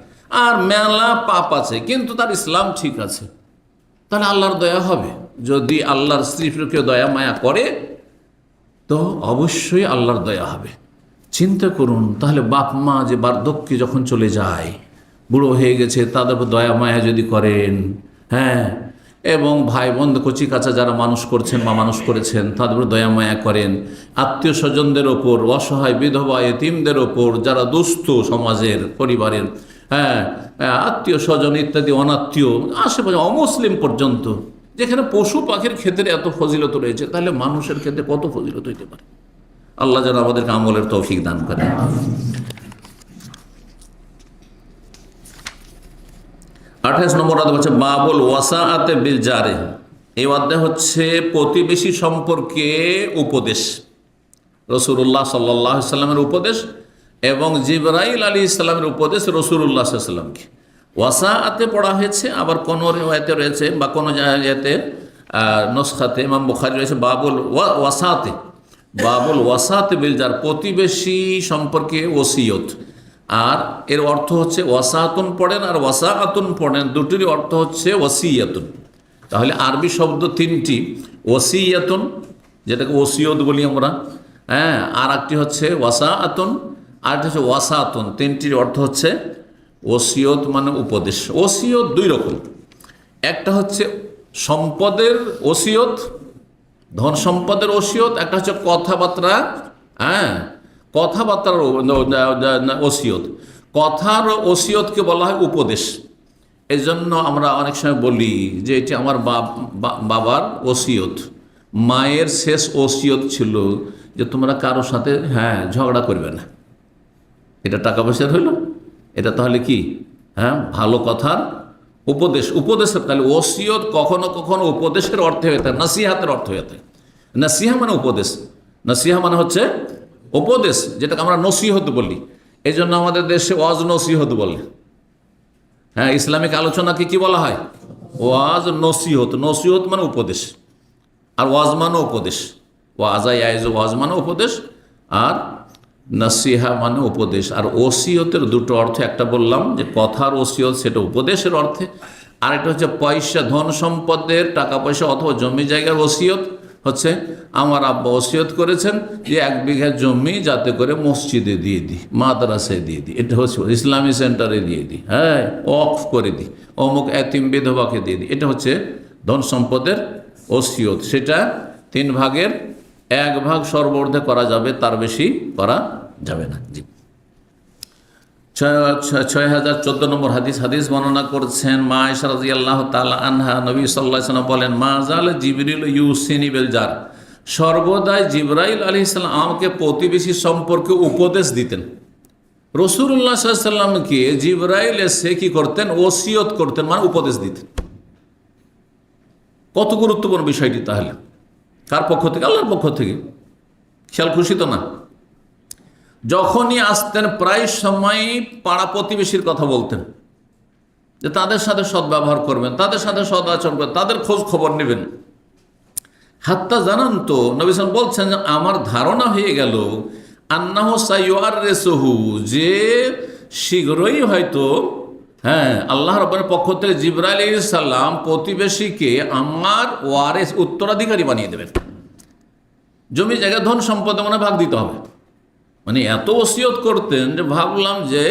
আর মেলা পাপ আছে কিন্তু তার ইসলাম ঠিক আছে, তাহলে আল্লাহর দয়া হবে। যদি আল্লাহর স্ত্রীকে দয়া মায়া করে তো অবশ্যই আল্লাহর দয়া হবে। চিন্তা করুন, তাহলে বাপ মা যে বার্ধক্যে যখন চলে যায়, বুড়ো হয়ে গেছে, তাদের উপর দয়া মায়া যদি করেন, হ্যাঁ, এবং ভাই বোন কচি কাঁচা যারা মানুষ করছেন বা মানুষ করেছেন তাদের উপর দয়া মায়া করেন, আত্মীয় স্বজনদের ওপর, অসহায় বিধবা এতিমদের ওপর, যারা দুস্থ সমাজের পরিবারের, হ্যাঁ, আত্মীয় স্বজন ইত্যাদি, অনাত্মীয়, আশেপাশে অমুসলিম পর্যন্ত, যেখানে পশু পাখির ক্ষেত্রে এত ফজিলত রয়েছে, তাহলে মানুষের ক্ষেত্রে কত ফজিলত হইতে পারে। আল্লাহ যেন আমাদেরকে আমলের তৌফিক দান করেন। 28 নম্বর অধ্যায় হচ্ছে বাবুল ওয়াসাআতে বিল জারে। এই অধ্যায় হচ্ছে প্রতিবেশী সম্পর্কে উপদেশ, রাসূলুল্লাহ সাল্লাল্লাহু আলাইহি সাল্লামের উপদেশ এবং জিবরাইল আলাইহিস সালামের উপদেশ রাসূলুল্লাহ সাল্লাল্লাহু আলাইহি সাল্লামকে। ওয়াসাআতে পড়া হয়েছে, আবার কোন রিওয়ায়াতে রয়েছে বা কোন জায়গাতে নুসখাতে ইমাম বুখারী রয়েছে বাবুল ওয়াসাআতে, বাবুল ওয়াসাআতে বিল জার, প্রতিবেশী সম্পর্কে ওসিয়ত। আর এর অর্থ হচ্ছে ওয়াসাতুন পড়েন আর ওয়াসাআতুন পড়েন, দুটিরই অর্থ হচ্ছে ওসিয়াতুন। তাহলে আরবি শব্দ 3টি, ওসিয়াতুন যেটাকে ওসিয়ত বলি আমরা, হ্যাঁ, আর একটি হচ্ছে ওয়াসাআতুন, আর একটা হচ্ছে ওয়াসাতুন। 3টির অর্থ হচ্ছে ওসিয়ত মানে উপদেশ। ওসিয়ত 2 রকম, একটা হচ্ছে সম্পদের ওসিয়ত, ধন সম্পদের ওসিয়ত, একটা হচ্ছে কথাবার্তা, হ্যাঁ, কথাবার্তার ওসিয়ত। কথার ওসিয়তকে বলা হয় উপদেশ। এই জন্য আমরা অনেক সময় বলি যে এটি আমার বাবার ওসিয়ত, মায়ের শেষ ওসিয়ত ছিল যে তোমরা কারো সাথে, হ্যাঁ, ঝগড়া করবে না। এটা টাকা পয়সার হইল, এটা তাহলে কি? হ্যাঁ, ভালো কথার উপদেশ, উপদেশের। তাহলে ওসিয়ত কখনো কখনো উপদেশের অর্থে হয়ে থাকে, নাসিহাতের অর্থ হয়ে থাকে। নাসিহা মানে উপদেশ, নাসিহা মানে হচ্ছে উপদেশ, যেটাকে আমরা নসিহত বলি। এই জন্য আমাদের দেশে ওয়াজ নসিহত বলে। হ্যাঁ, ইসলামিক আলোচনাকে কি বলা হয়? ওয়াজ নসিহত। নসিহত মানে উপদেশ, আর ওয়াজ মানে উপদেশ। ওয়াজ মানে উপদেশ, আর নাসিহা মানে উপদেশ। আর ওসিয়তের 2টো অর্থ, একটা বললাম যে কথার ওসিয়ত, সেটা উপদেশের অর্থে, আর একটা হচ্ছে পয়সা, ধন সম্পদের, টাকা পয়সা অথবা জমি জায়গার ওসিয়ত। হচ্ছে আমার আব্বা ওসিয়ত করেছেন যে 1 বিঘা জমি যাতে করে মসজিদে দিয়ে দিই, মাদ্রাসায় দিয়ে দিই, এটা হচ্ছে ইসলামী সেন্টারে দিয়ে দিই, হ্যাঁ, ওয়াকফ করে দিই, অমুক এতিম বিধবাকে দিয়ে দিই, এটা হচ্ছে ধন সম্পদের ওসিয়ত। সেটা 3 ভাগের 1 ভাগ সর্বর্ধে করা যাবে, তার বেশি করা যাবে না। জি, 6014 নম্বর হাদিস বর্ণনা করছেন মা আয়েশা রাদিয়াল্লাহু তাআলা আনহা। নবী সাল্লাল্লাহু আলাইহি ওয়াসাল্লাম বলেন, মা জাল জিবরিল ইউসিনি বিল জার, সর্বদাই জিবরাইল আলাইহিস সালাম আমাকে প্রতিবেশী সম্পর্কে উপদেশ দিতেন। রাসূলুল্লাহ সাল্লাল্লাহু আলাইহি ওয়াসাল্লামকে জিবরাইল এসে কি করতেন? ওসিয়ত করতেন, মানে উপদেশ দিতেন। কত গুরুত্বপূর্ণ বিষয়টি তাহলে। কার পক্ষ থেকে? আল্লাহর পক্ষ থেকে। খেয়াল খুশি তো না? যখনই আসতেন প্রায় সময় পাড়া প্রতিবেশীর কথা বলতেন, যে তাদের সাথে সদ্ব্যবহার করবেন, তাদের সাথে সদ আচরণ করবেন, তাদের খোঁজ খবর নেবেন। হাত্তা জানান তো নবী সাল্লাল্লাহু আলাইহি ওয়াসাল্লাম বলছেন যে আমার ধারণা হয়ে গেল আন্নাহু সাইয়ুআররিসুহু, যে শীঘ্রই হয়তো, হ্যাঁ, আল্লাহ রাব্বুল পক্ষ থেকে জিবরাইল আলাইহিস সালাম প্রতিবেশীকে আমার ওয়ারিস উত্তরাধিকারী বানিয়ে দেবেন। জমি জায়গা ধন সম্পদ মানে ভাগ দিতে হবে, মানে এত ওসিয়ত করতেন যে ভাবলাম যে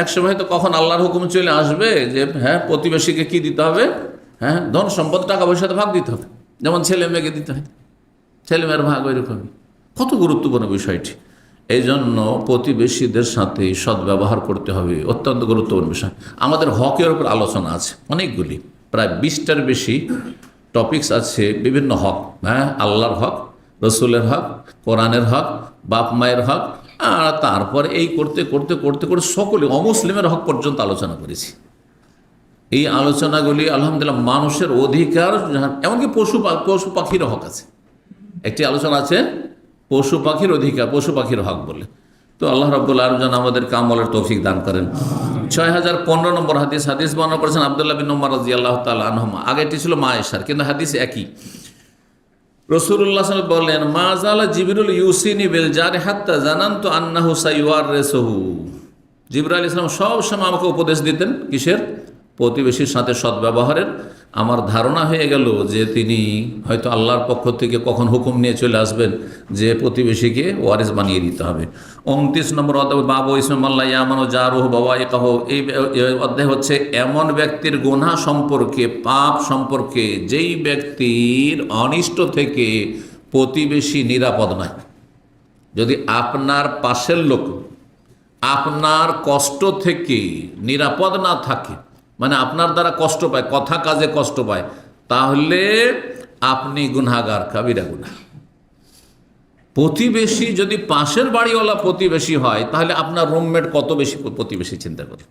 একসময় তো কখন আল্লাহর হুকুম চলে আসবে যে হ্যাঁ প্রতিবেশীকে কি দিতে হবে, হ্যাঁ ধন সম্পদ টাকা পয়সাতে ভাগ দিতে হবে, যেমন ছেলে মেয়েকে দিতে হয়, ছেলে মেয়ের ভাগ ওইরকমই। কত গুরুত্বপূর্ণ বিষয়টি। এই জন্য প্রতিবেশীদের সাথে সদ্ব্যবহার করতে হবে, অত্যন্ত গুরুত্বপূর্ণ বিষয়। আমাদের হকের উপর আলোচনা আছে অনেকগুলি, প্রায় 20টার বেশি টপিকস আছে, বিভিন্ন হক, হ্যাঁ আল্লাহর হক, রসুলের হক, কোরআনের হক, বাপ মায়ের হক, আর তারপর এই করতে করতে করতে করতে সকলে অমুসলিমের হক পর্যন্ত আলোচনা করেছি। এই আলোচনাগুলি আলহামদুলিল্লাহ মানুষের অধিকার, এমনকি পশু পাখির হক আছে। একটি আলোচনা আছে পশু পাখির অধিকার, পশু পাখির হক বলে। তো আল্লাহ রাব্বুল আলামিন যেন আমাদের আমলের তৌফিক দান করেন। 6015 নম্বর হাদিস বর্ণনা করেছেন আব্দুল্লাহ বিন উমর রাদিয়াল্লাহু তাআলা আনহুমা। আগেরটি ছিল মা আয়েশার, কিন্তু হাদিস একই। রাসূলুল্লাহ সাল্লাল্লাহু আলাইহি ওয়াসাল্লাম বললেন, মা যালা জিবরিল ইউসিনি বিল জারি হাত্তা জানানতু আন্নাহু সাইওয়ারিসুহু। জিবরাইল আলাইহিস সালাম সব সময় আমাকে উপদেশ দিতেন কিসের? প্রতিবেশীর সাথে সদ্ব্যবহারের। আমার ধারণা হয়ে গেল যে তিনি হয়তো আল্লাহর পক্ষ থেকে কখন হুকুম নিয়ে চলে আসবেন যে প্রতিবেশীকে ওয়ারিস বানিয়ে দিতে হবে। 29 নম্বর অধ্যায় বাবু ইসলাম আল্লাহ ইয়ামান ও জারুহ বাবা একাহ। এই অধ্যায় হচ্ছে এমন ব্যক্তির গুনাহ সম্পর্কে, পাপ সম্পর্কে যেই ব্যক্তির অনিষ্ট থেকে প্রতিবেশী নিরাপদ নয়। যদি আপনার পাশের লোক আপনার কষ্ট থেকে নিরাপদ না থাকে, মানে আপনার দ্বারা কষ্ট পায়, কথা কাজে কষ্ট পায়, তাহলে আপনি গুনাহগার, কাবিরা গুনাহ। প্রতিবেশী যদি পাশের বাড়িওয়ালা প্রতিবেশী হয়, তাহলে আপনার রুমমেট কত বেশি প্রতিবেশী চিন্তা করে।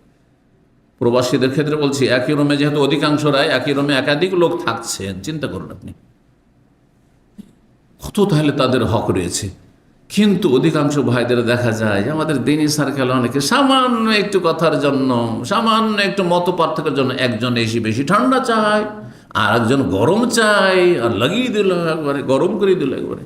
প্রবাসীদের ক্ষেত্রে বলছি, একই রুমে যেহেতু অধিকাংশরাই একই রুমে একাধিক লোক থাকছেন, চিন্তা করুন আপনি কত তাহলে তাদের হক রয়েছে। কিন্তু অধিকাংশ ভাইদের দেখা যায় যে আমাদের দিনই সার্কেল অনেকে সামান্য একটু কথার জন্য, সামান্য একটু মত পার্থক্যের জন্য একজন এসে বেশি ঠান্ডা চায়, আর একজন গরম চায়, আর লাগিয়ে দিল একবারে, গরম করে দিল একবারে।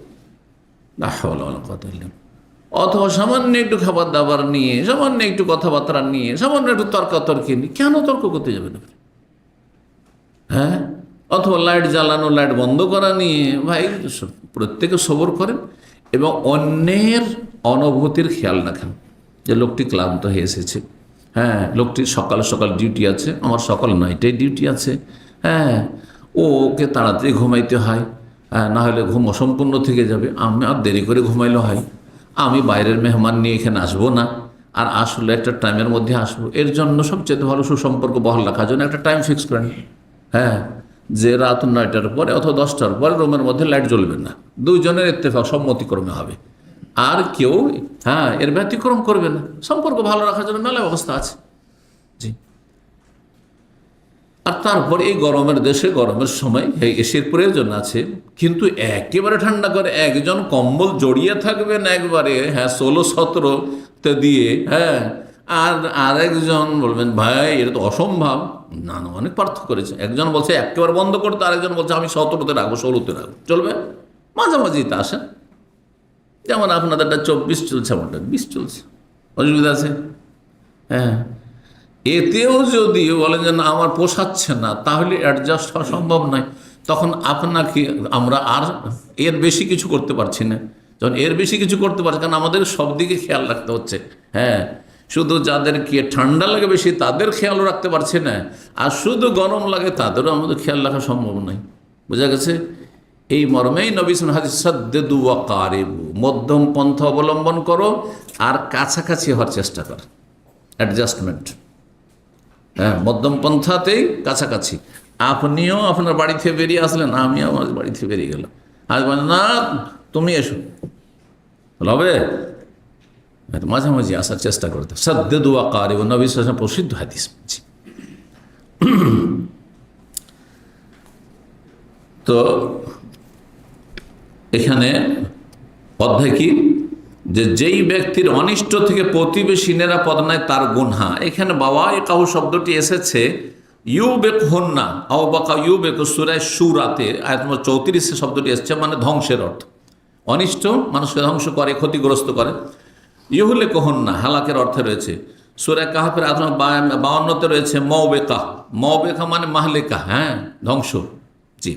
অথবা সামান্য একটু খাবার দাবার নিয়ে, সামান্য একটু কথাবার্তা নিয়ে, সামান্য একটু তর্কাতর্কি নিয়ে কেন তর্ক করতে যাবেন? হ্যাঁ, অথবা লাইট জ্বালানো, লাইট বন্ধ করা নিয়ে। ভাই প্রত্যেকে সবর করেন এবং অন্যের অনুভূতির খেয়াল রাখেন যে লোকটি ক্লান্ত হয়ে এসেছে, হ্যাঁ লোকটির সকাল সকাল ডিউটি আছে, আমার সকাল 9টায় ডিউটি আছে, হ্যাঁ ওকে তাড়াতাড়ি ঘুমাইতে হয়, হ্যাঁ না হলে ঘুম অসম্পূর্ণ থেকে যাবে, আমি আর দেরি করে ঘুমাইলে হয়, আমি বাইরের মেহমান নিয়ে এখানে আসবো না, আর আসলে একটা টাইমের মধ্যে আসবো। এর জন্য সবচেয়ে ভালো সুসম্পর্ক বহাল রাখার জন্য একটা টাইম ফিক্স করেন, হ্যাঁ যে রাত 9টার পরে অথবা 10টার পরে রুমের মধ্যে লাইট জ্বলবে না, দুইজনের ইত্তেফাক সম্মতিক্রমে হবে, আর কেউ হ্যাঁ এর ব্যতিক্রম করবে না। সম্পর্ক ভালো রাখার জন্য মেলা ব্যবস্থা আছে। জি, আর তারপর এই গরমের দেশে গরমের সময় এসির প্রয়োজন আছে, কিন্তু একেবারে ঠান্ডা করে একজন কম্বল জড়িয়ে থাকবেন একবারে, হ্যাঁ 16-17 দিয়ে, হ্যাঁ আর আরেকজন বলবেন ভাই এটা তো অসম্ভব। না না, অনেক পার্থক্য করেছে। একজন বলছে একেবারে বন্ধ করতে, আরেকজন বলছে আমি 17তে রাখবো, 16তে রাখবো, চলবে? মাঝামাঝিতে আসেন। যেমন আপনাদেরটা 24 চলছে, আমারটা 20 চলছে, অসুবিধা আছে? হ্যাঁ, এতেও যদি বলেন যে না আমার পোষাচ্ছে না, তাহলে অ্যাডজাস্ট হওয়া সম্ভব নয়। তখন আপনাকে আমরা আর এর বেশি কিছু করতে পারছি না। যখন এর বেশি কিছু করতে পারছি, কারণ আমাদের সব দিকে খেয়াল রাখতে হচ্ছে। হ্যাঁ, শুধু যাদেরকে ঠান্ডা লাগে বেশি তাদের খেয়ালও রাখতে পারছে না, আর শুধু গরম লাগে তাদেরও আমাদের খেয়াল রাখা সম্ভব নয়। বোঝা গেছে? এই মর্মেই নবী সাল্লাল্লাহু আলাইহি ওয়াসাল্লাম সাদ্দিদু ওয়া কারিবু, মধ্যম পন্থা অবলম্বন করো আর কাছাকাছি হওয়ার চেষ্টা করো, অ্যাডজাস্টমেন্ট। হ্যাঁ, মধ্যম পন্থাতেই কাছাকাছি। আপনিও আপনার বাড়ি থেকে বেরিয়ে আসলেন, আমিও আমার বাড়ি থেকে বেরিয়ে গেলাম, আজ বলেন না তুমি এসো, হবে? মাঝামাঝি আসার চেষ্টা করতে। সাদ্দিদু ওয়া কারিবু, নবী সাল্লাল্লাহু আলাইহি ওয়াসাল্লাম প্রসিদ্ধ হাদিস। তো এখানে অধ্যায় কি, যে যেই ব্যক্তির অনিষ্ট থেকে প্রতিবেশী নিরাপদ নয় তার গুনহা। এখানে বাবা একাহু শব্দটি এসেছে ইউবেকহুন্না আও বাকা ইউবেকু সূরা শুরাতে আয়াত নম্বর 34 শব্দটি এসেছে, মানে ধ্বংসের অর্থ। অনিষ্ট মানুষকে ধ্বংস করে, ক্ষতিগ্রস্ত করে। ইউহলেকুহুন্না হালাকের অর্থে রয়েছে। সূরা কাহফের 52তে রয়েছে মওবেকা। মওবেকা মানে মাহলেকা, হ্যাঁ, ধ্বংস। জি।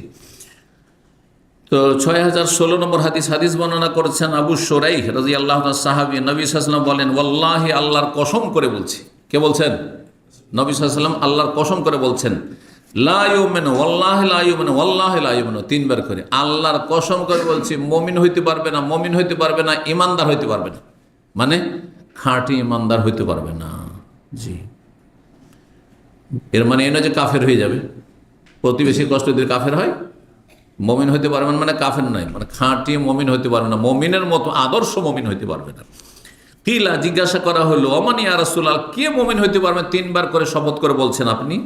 তো 6016 নম্বর হাদিস বর্ণনা করেছেন আবু শুরাইহ রাদিয়াল্লাহু তাআলা সাহাবী। নবী সাল্লাল্লাহু আলাইহি ওয়াসাল্লাম বলেন, ওয়াল্লাহি, আল্লাহর কসম করে বলছি। কে বলছেন? নবী সাল্লাল্লাহু আলাইহি ওয়াসাল্লাম আল্লাহর কসম করে বলছেন, লা ইউমিনু ওয়াল্লাহি লা ইউমিনু ওয়াল্লাহি লা ইউমিনু, 3 বার করে আল্লাহর কসম করে বলছি, মুমিন হইতে পারবে না, মুমিন হইতে পারবে না, ঈমানদার হইতে পারবে না, মানে খাঁটি ঈমানদার হইতে পারবে না। জি, এর মানে এই নয় যে কাফের হয়ে যাবে। প্রতিবেশী কষ্ট দিয়ে কাফের হয়, মমিন হইতে পারবেন মানে কাফের নয়, মানে খাঁটি মমিন হইতে পারবে না, মমিনের মতো আদর্শ মমিন হইতে পারবে না। কিলা, জিজ্ঞাসা করা হলো, অমান ইয়া রাসূলুল্লাহ, কে মমিন হইতে পারবেন? 3 বার করে শপথ করে বলছেন আপনি।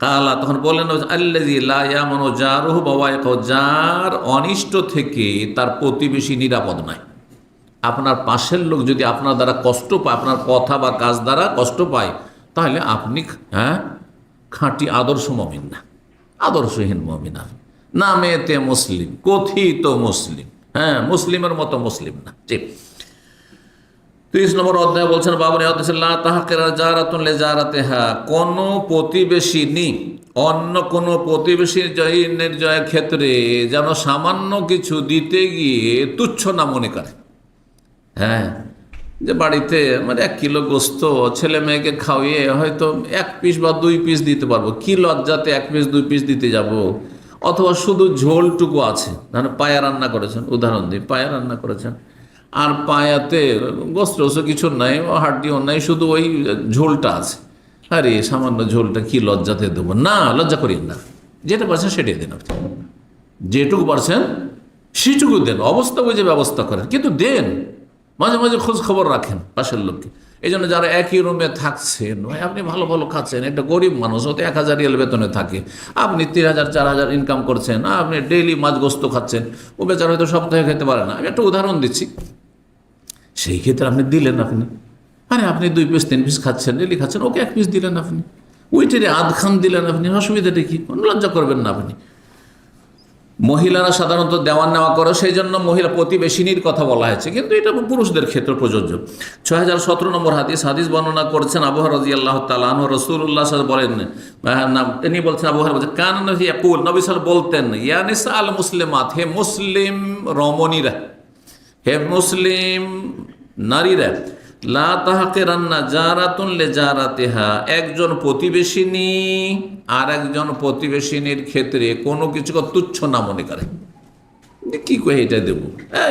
কালা, তখন বললেন, আল্লাযী লা ইয়ামানু জারুহু বাওয়াইকাহু, যার অনিষ্ট থেকে তার প্রতিবেশী নিরাপদ নয়। আপনার পাশের লোক যদি আপনার দ্বারা কষ্ট পায়, আপনার কথা বা কাজ দ্বারা কষ্ট পায়, তাহলে আপনি খাঁটি আদর্শ মমিন না, আদর্শহীন মমিন। নামেতে মুসলিম, কথিত মুসলিম, হ্যাঁ, মুসলিমের মতো মুসলিম না। ঠিক। 30 নম্বর অধ্যায় বলছেন, বাবনে লা তাহকিরা জারাতুন লিজারাতিহা, কোন প্রতিবেশিনী অন্য কোন প্রতিবেশীর জয়ের ক্ষেত্রে যেন সামান্য কিছু দিতে গিয়ে তুচ্ছ না মনে করে। হ্যাঁ, যে বাড়িতে মানে 1 কিলো গোস্ত ছেলে মেয়েকে খাওয়িয়ে হয়তো 1 পিস বা 2 পিস দিতে পারবো, কি লজ্জাতে 1 পিস 2 পিস দিতে যাব। অথবা শুধু ঝোলটুকু আছে, ধরেন পায়া রান্না করেছেন, উদাহরণ দিই, পায়া রান্না করেছেন, আর পায়াতে গোস্ত কিছু নাই, হাড্ডিও নাই, শুধু ওই ঝোলটা আছে। আরে সামান্য ঝোলটা কি লজ্জাতে দেবো? না, লজ্জা করিয়েন না, যেটা পারছেন সেটাই দেন। আপনি যেটুকু পারছেন সেটুকু দেন, অবস্থা বুঝে ব্যবস্থা করেন, কিন্তু দেন। মাঝে মাঝে খোঁজ খবর রাখেন পাশের লোককে। এই জন্য যারা একই রুমে থাকছেন, আপনি ভালো ভালো খাচ্ছেন, একটা গরিব মানুষ, হতে 1000 রিয়াল বেতনে থাকে, আপনি 3000 4000 ইনকাম করছেন, আপনি ডেইলি মাছ গোস্ত খাচ্ছেন, ও বেচারা হয়তো সপ্তাহে খেতে পারে না। আমি একটা উদাহরণ দিচ্ছি, সেই ক্ষেত্রে আপনি দিলেন। আপনি 2 পিস 3 পিস খাচ্ছেন, ডেইলি খাচ্ছেন, ওকে 1 পিস দিলেন, আপনি ওইটারে আধখান দিলেন, আপনি অসুবিধাটা কি? লজ্জা করবেন না আপনি। মহিলারা সাধারণত দেওয়ান নেওয়া করে, সেই জন্য মহিলা প্রতিবেশিনীর কথা বলা হয়েছে, কিন্তু এটা পুরুষদের ক্ষেত্রে প্রযোজ্য। 6017 নম্বর হাদিস বর্ণনা করেছেন আবু হুরায়রা রাদিয়াল্লাহু তাআলা আনহু। রাসূলুল্লাহ সাল্লাল্লাহু আলাইহি ওয়াসাল্লাম বলেন, তিনি বলছেন, আবু হুরায়রা বলছেন, কান নবী ইয়াকুল, নবী সাল্লাল্লাহু আলাইহি ওয়াসাল্লাম বলতেন, ইয়া নিসা আল মুসলিমাত, হে মুসলিম রমণীরা, হে মুসলিম নারীরা, লা তাহকিরান্না জারাতুন লিজারাতিহা, একজন প্রতিবেশিনী আর একজন প্রতিবেশিনীর ক্ষেত্রে কোনো কিছুকে তুচ্ছ না মনে করে। কি কয়ে এটা দেবো,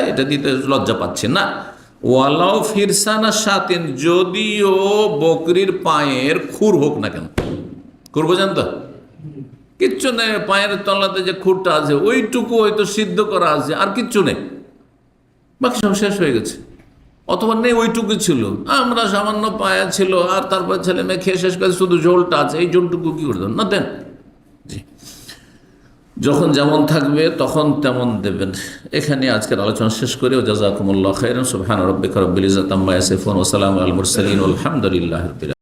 এটা দিতে লজ্জা পাচ্ছে না। ওয়ালাও ফিরসানা শাতিন, যদিও বকরির পায়ের খুর হোক না কেন। খুর বোঝেন তো? কিচ্ছু নেই, পায়ের তলাতে যে খুরটা আছে ওইটুকু হয়তো সিদ্ধ করা আছে, আর কিচ্ছু নেই, বাকি সব শেষ হয়ে গেছে। অথবা নেই, ওইটুকু ছিল, আমরা সামান্য পায়া ছিল, আর তারপর ছেলে মেয়ে খেয়ে শেষ করে শুধু ঝোলটা আছে, এই ঝোলটুকু কি করে দেন? না, দেন। জি, যখন যেমন থাকবে তখন তেমন দেবেন। এখানে আজকের আলোচনা শেষ করে, জাযাকুমুল্লাহু খাইরান। সুবহান রাব্বিকা রাব্বিল ইজ্জাতি আম্মা ইয়াসিফুন ওয়া সালামুন আলাল মুরসালিন ওয়া আলহামদুলিল্লাহি রাব্বিল আলামিন।